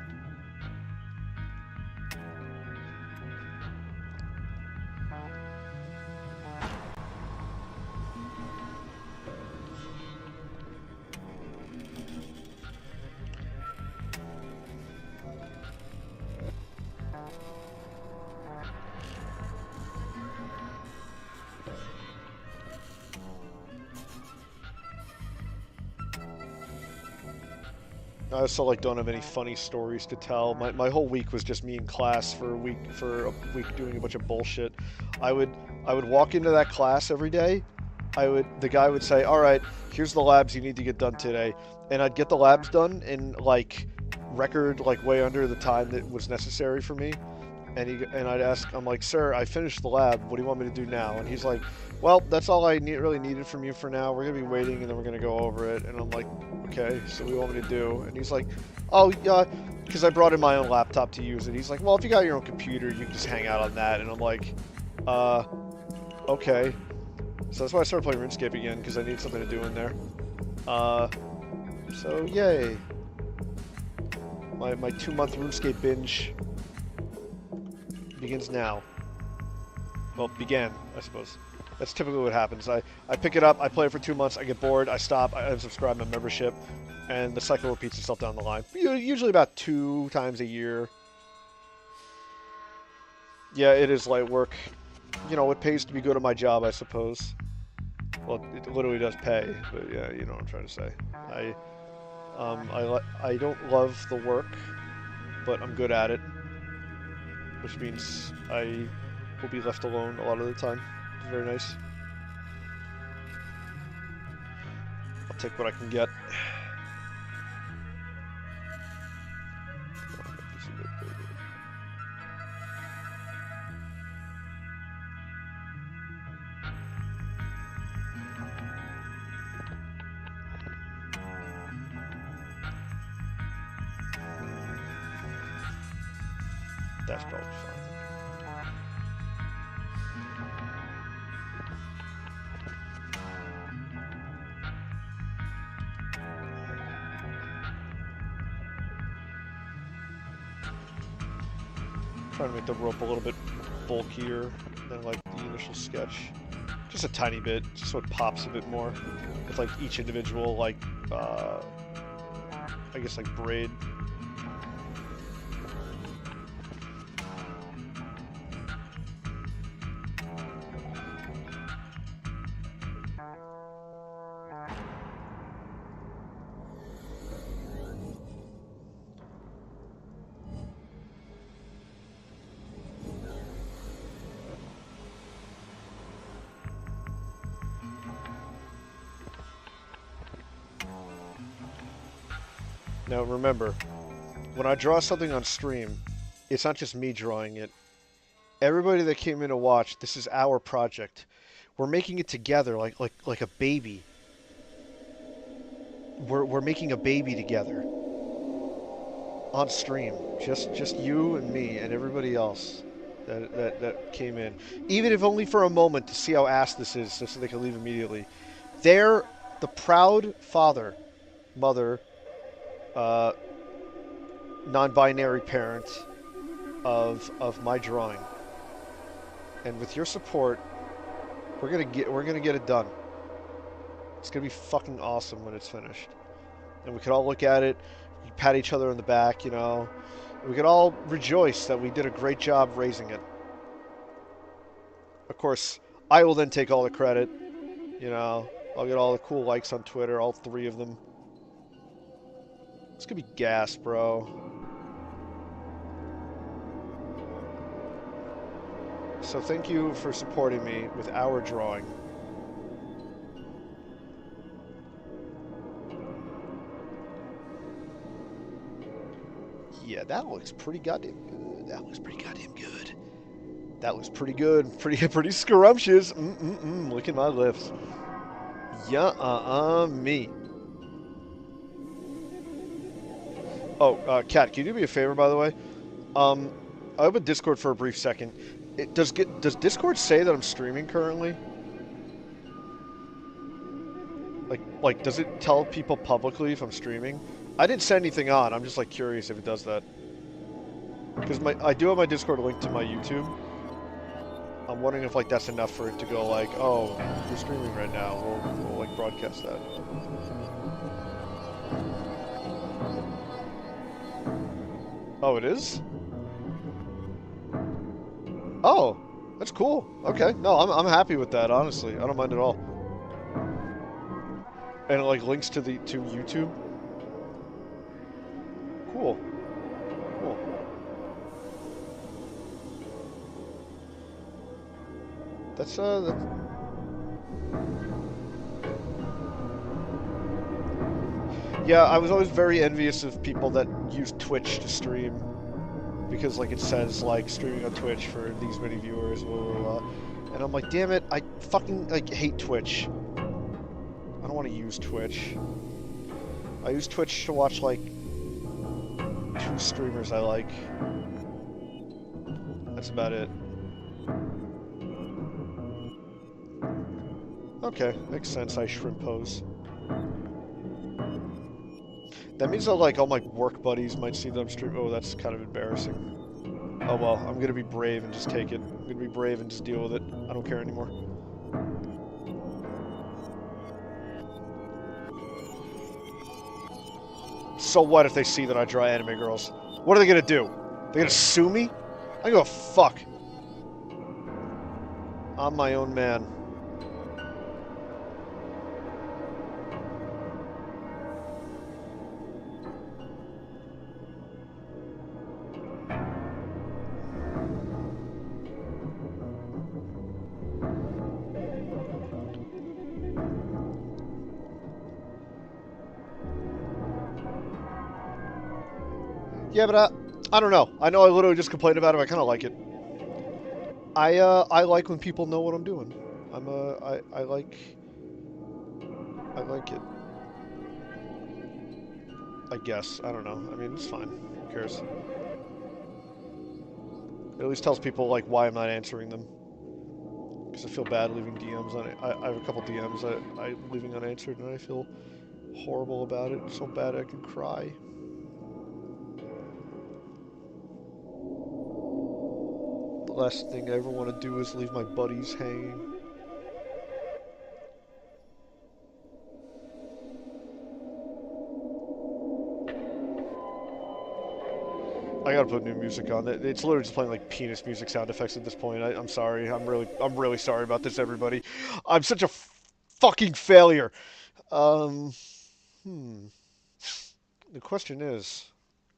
I also like don't have any funny stories to tell. My whole week was just me in class for a week doing a bunch of bullshit. I would walk into that class every day. The guy would say, "All right, here's the labs you need to get done today," and I'd get the labs done in like record like way under the time that was necessary for me. And I'd ask, I'm like, "Sir, I finished the lab. What do you want me to do now?" And he's like, "Well, that's all I really needed from you for now. We're gonna be waiting, and then we're gonna go over it." And I'm like, "Okay, so what do you want me to do?" And he's like, "Oh, yeah," because I brought in my own laptop to use it. He's like, "Well, if you got your own computer, you can just hang out on that." And I'm like, okay. So that's why I started playing RuneScape again, because I need something to do in there. So yay. My 2-month RuneScape binge begins now. Well, began, I suppose. That's typically what happens. I pick it up, I play it for 2 months, I get bored, I stop, I unsubscribe my membership, and the cycle repeats itself down the line. Usually about 2 times a year. Yeah, it is light work. You know, it pays to be good at my job, I suppose. Well, it literally does pay, but yeah, you know what I'm trying to say. I don't love the work, but I'm good at it. Which means I will be left alone a lot of the time. It's very nice. I'll take what I can get. That's probably fine. Trying to make the rope a little bit bulkier than like the initial sketch. Just a tiny bit, just so it pops a bit more with like each individual like I guess like braid. Now remember, when I draw something on stream, it's not just me drawing it. Everybody that came in to watch, this is our project. We're making it together, like a baby. We're making a baby together on stream. Just you and me and everybody else that came in, even if only for a moment to see how ass this is, so they can leave immediately. They're the proud father, mother, uh, non-binary parent of my drawing, and with your support, we're gonna get it done. It's gonna be fucking awesome when it's finished, and we can all look at it, we pat each other on the back, you know. We could all rejoice that we did a great job raising it. Of course, I will then take all the credit. You know, I'll get all the cool likes on Twitter, all 3 of them. It's gonna be gas, bro. So thank you for supporting me with our drawing. Yeah, that looks pretty goddamn good. That looks pretty goddamn good. That looks pretty good. Pretty scrumptious. Look at my lips. Yeah, me. Oh, Kat, can you do me a favor, by the way? Um, I opened Discord for a brief second. Does Discord say that I'm streaming currently? Like, does it tell people publicly if I'm streaming? I didn't set anything on. I'm just like curious if it does that. Because I do have my Discord linked to my YouTube. I'm wondering if like that's enough for it to go like, oh, you're streaming right now. We'll like broadcast that. Oh, it is? Oh, that's cool. Okay, no, I'm happy with that. Honestly, I don't mind at all. And it like links to YouTube. Cool. Cool. That's yeah, I was always very envious of people that use Twitch to stream, because like it says like streaming on Twitch for these many viewers, blah, blah, blah. And I'm like, damn it, I fucking like hate Twitch. I don't want to use Twitch. I use Twitch to watch like 2 streamers I like. That's about it. Okay, makes sense. I shrimp pose. That means that like all my work buddies might see that I'm streaming. Oh, that's kind of embarrassing. Oh well, I'm gonna be brave and just take it. I'm gonna be brave and just deal with it. I don't care anymore. So what if they see that I draw anime girls? What are they gonna do? They're gonna sue me? I go fuck. I'm my own man. Yeah, but I don't know. I know I literally just complained about it. I kind of like it. I like when people know what I'm doing. I like it. I guess. I don't know. I mean, it's fine. Who cares? It at least tells people like why I'm not answering them. Because I feel bad leaving DMs on it. I have a couple DMs that I'm leaving unanswered, and I feel horrible about it. So bad I could cry. The last thing I ever want to do is leave my buddies hanging. I gotta put new music on. It's literally just playing like penis music sound effects at this point. I'm sorry. I'm really sorry about this, everybody. I'm such a fucking failure. Um, hmm. The question is,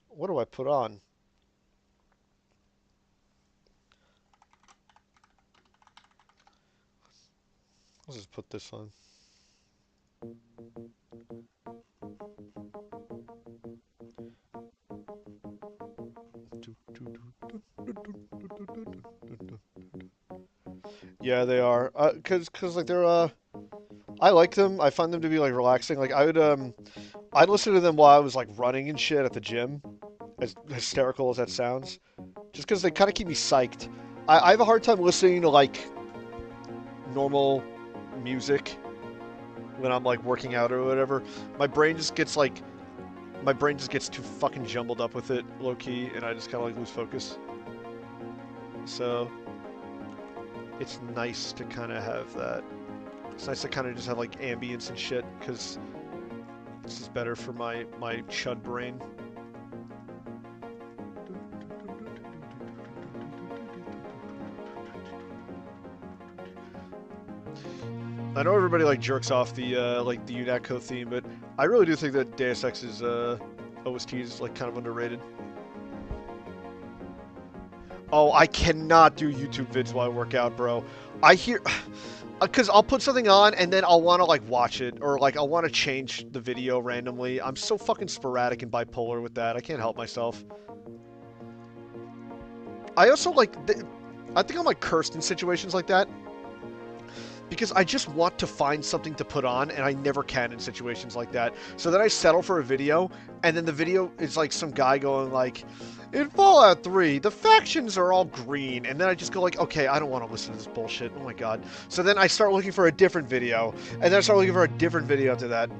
what do I put on? Let's just put this on. Yeah, they are. Cause like they're I like them. I find them to be like relaxing. Like I'd listen to them while I was like running and shit at the gym. As hysterical as that sounds, just because they kind of keep me psyched. I have a hard time listening to like normal music when I'm like working out or whatever. My brain just gets like my brain just gets too fucking jumbled up with it, low key, and I just kind of like lose focus. So it's nice to kind of have that. It's nice to kind of just have like ambience and shit, because this is better for my chud brain. I know everybody like jerks off the like the UNATCO theme, but I really do think that Deus Ex's OST is like kind of underrated. Oh, I cannot do YouTube vids while I work out, bro. I hear, because I'll put something on and then I'll want to like watch it, or like I'll want to change the video randomly. I'm so fucking sporadic and bipolar with that. I can't help myself. I also like, I think I'm like cursed in situations like that, because I just want to find something to put on, and I never can in situations like that. So then I settle for a video, and then the video is like some guy going like, in Fallout 3, the factions are all green, and then I just go like, okay, I don't want to listen to this bullshit. Oh my god. So then I start looking for a different video, and then I start looking for a different video after that.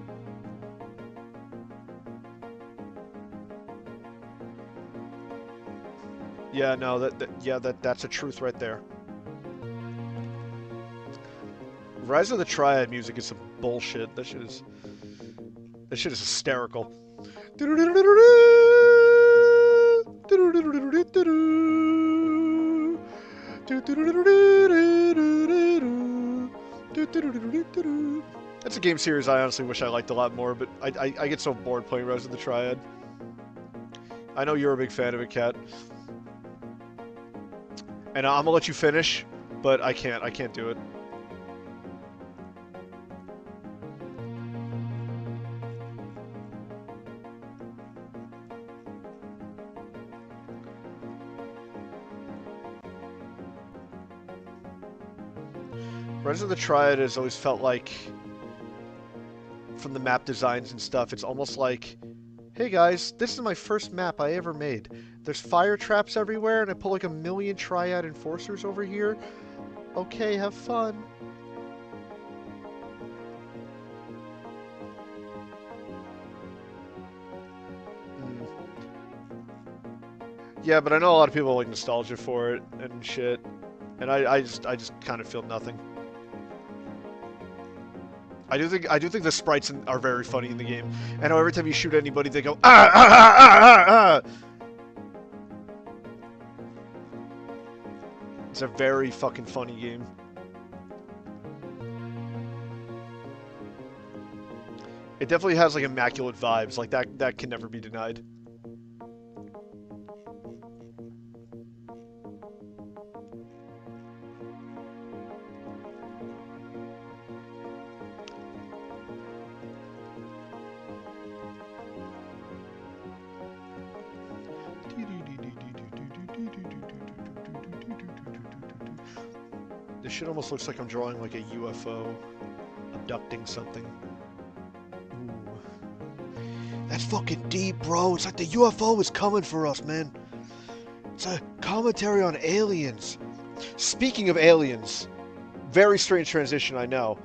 Yeah, no, that's a truth right there. Rise of the Triad music is some bullshit. That shit is hysterical. That's a game series I honestly wish I liked a lot more, but I get so bored playing Rise of the Triad. I know you're a big fan of it, Kat. And I'm gonna let you finish, but I can't do it. Rise of the Triad has always felt like, from the map designs and stuff, it's almost like, hey guys, this is my first map I ever made. There's fire traps everywhere, and I put like 1,000,000 Triad enforcers over here. Okay, have fun. Yeah, but I know a lot of people like nostalgia for it and shit, and I just kind of feel nothing. I do think the sprites are very funny in the game. I know every time you shoot anybody, they go ah ah ah ah ah ah. It's a very fucking funny game. It definitely has like immaculate vibes. Like that can never be denied. This shit almost looks like I'm drawing like a UFO abducting something. Ooh. That's fucking deep, bro. It's like the UFO is coming for us, man. It's a commentary on aliens. Speaking of aliens, very strange transition, I know.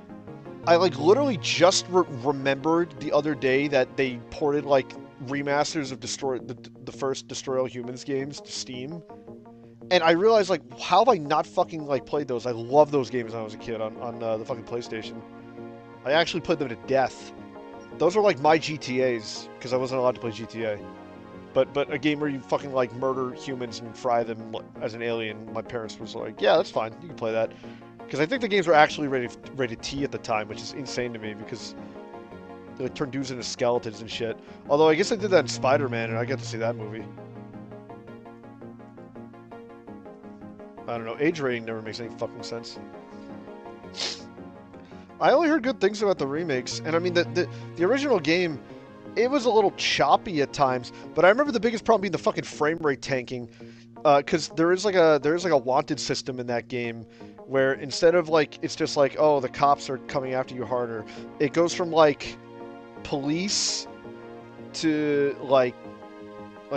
I like literally just remembered the other day that they ported like remasters of the first Destroy All Humans games to Steam. And I realized, like, how have I not fucking, like, played those? I love those games when I was a kid on the fucking PlayStation. I actually played them to death. Those were, like, my GTAs, because I wasn't allowed to play GTA. But a game where you fucking like murder humans and fry them as an alien, my parents was like, yeah, that's fine, you can play that. Because I think the games were actually rated T at the time, which is insane to me because they like, turned dudes into skeletons and shit. Although I guess I did that in Spider-Man, and I got to see that movie. I don't know. Age rating never makes any fucking sense. I only heard good things about the remakes, and I mean the original game, it was a little choppy at times, but I remember the biggest problem being the fucking frame rate tanking, because there is like a wanted system in that game, where instead of like it's just like, oh, the cops are coming after you harder, it goes from like police to like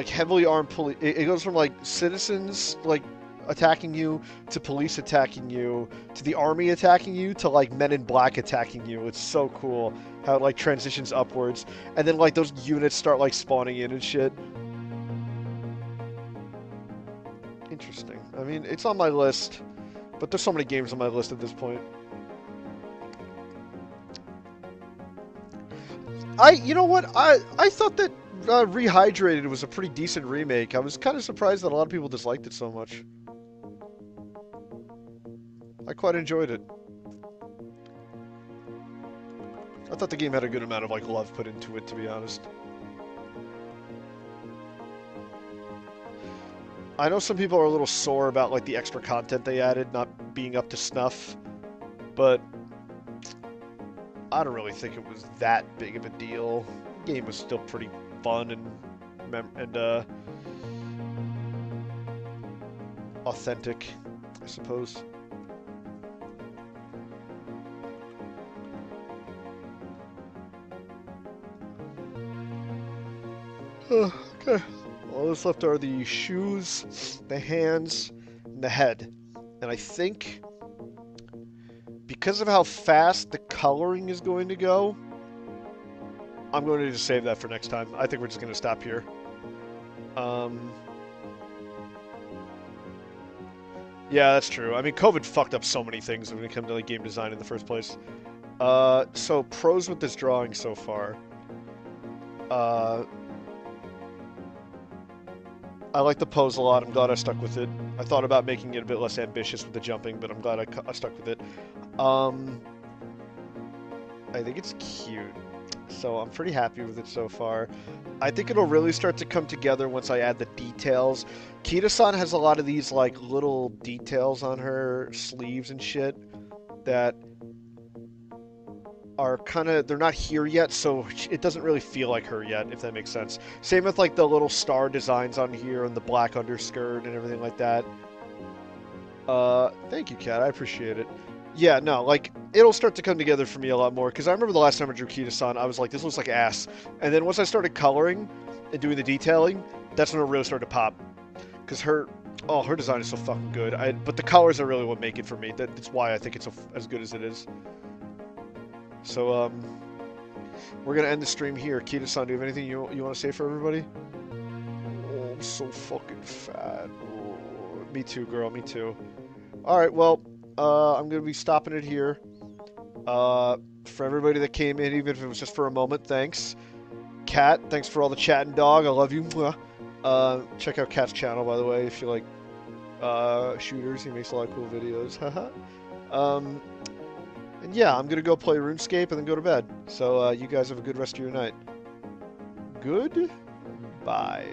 heavily armed police. It goes from like citizens like attacking you to police attacking you to the army attacking you to like men in black attacking you. It's so cool how it like transitions upwards, and then like those units start like spawning in and shit. Interesting. I mean, it's on my list, but there's so many games on my list at this point. You know what? I thought that Rehydrated was a pretty decent remake. I was kind of surprised that a lot of people disliked it so much. I quite enjoyed it. I thought the game had a good amount of like love put into it, to be honest. I know some people are a little sore about like the extra content they added not being up to snuff, but I don't really think it was that big of a deal. The game was still pretty fun and authentic, I suppose. Okay. All that's left are the shoes, the hands, and the head. And I think because of how fast the coloring is going to go, I'm going to just save that for next time. I think we're just going to stop here. Yeah, that's true. I mean, COVID fucked up so many things when it comes to like game design in the first place. So pros with this drawing so far. I like the pose a lot. I'm glad I stuck with it. I thought about making it a bit less ambitious with the jumping, but I'm glad I stuck with it. I think it's cute. So I'm pretty happy with it so far. I think it'll really start to come together once I add the details. Kita-san has a lot of these like little details on her sleeves and shit that are kind of, they're not here yet, so it doesn't really feel like her yet, if that makes sense. Same with like the little star designs on here and the black underskirt and everything like that. Thank you, Kat. I appreciate it. Yeah, no, like, it'll start to come together for me a lot more, because I remember the last time I drew Kita-san, I was like, this looks like ass. And then once I started coloring and doing the detailing, that's when it really started to pop. Because her design is so fucking good. But the colors are really what make it for me. That's why I think it's as good as it is. So, we're going to end the stream here. Kita-san, do you have anything you want to say for everybody? Oh, I'm so fucking fat. Oh, me too, girl, me too. Alright, well, I'm going to be stopping it here. For everybody that came in, even if it was just for a moment, thanks. Kat, thanks for all the chatting, dog. I love you. Check out Kat's channel, by the way, if you like shooters. He makes a lot of cool videos. And yeah, I'm going to go play RuneScape and then go to bed. So you guys have a good rest of your night. Goodbye.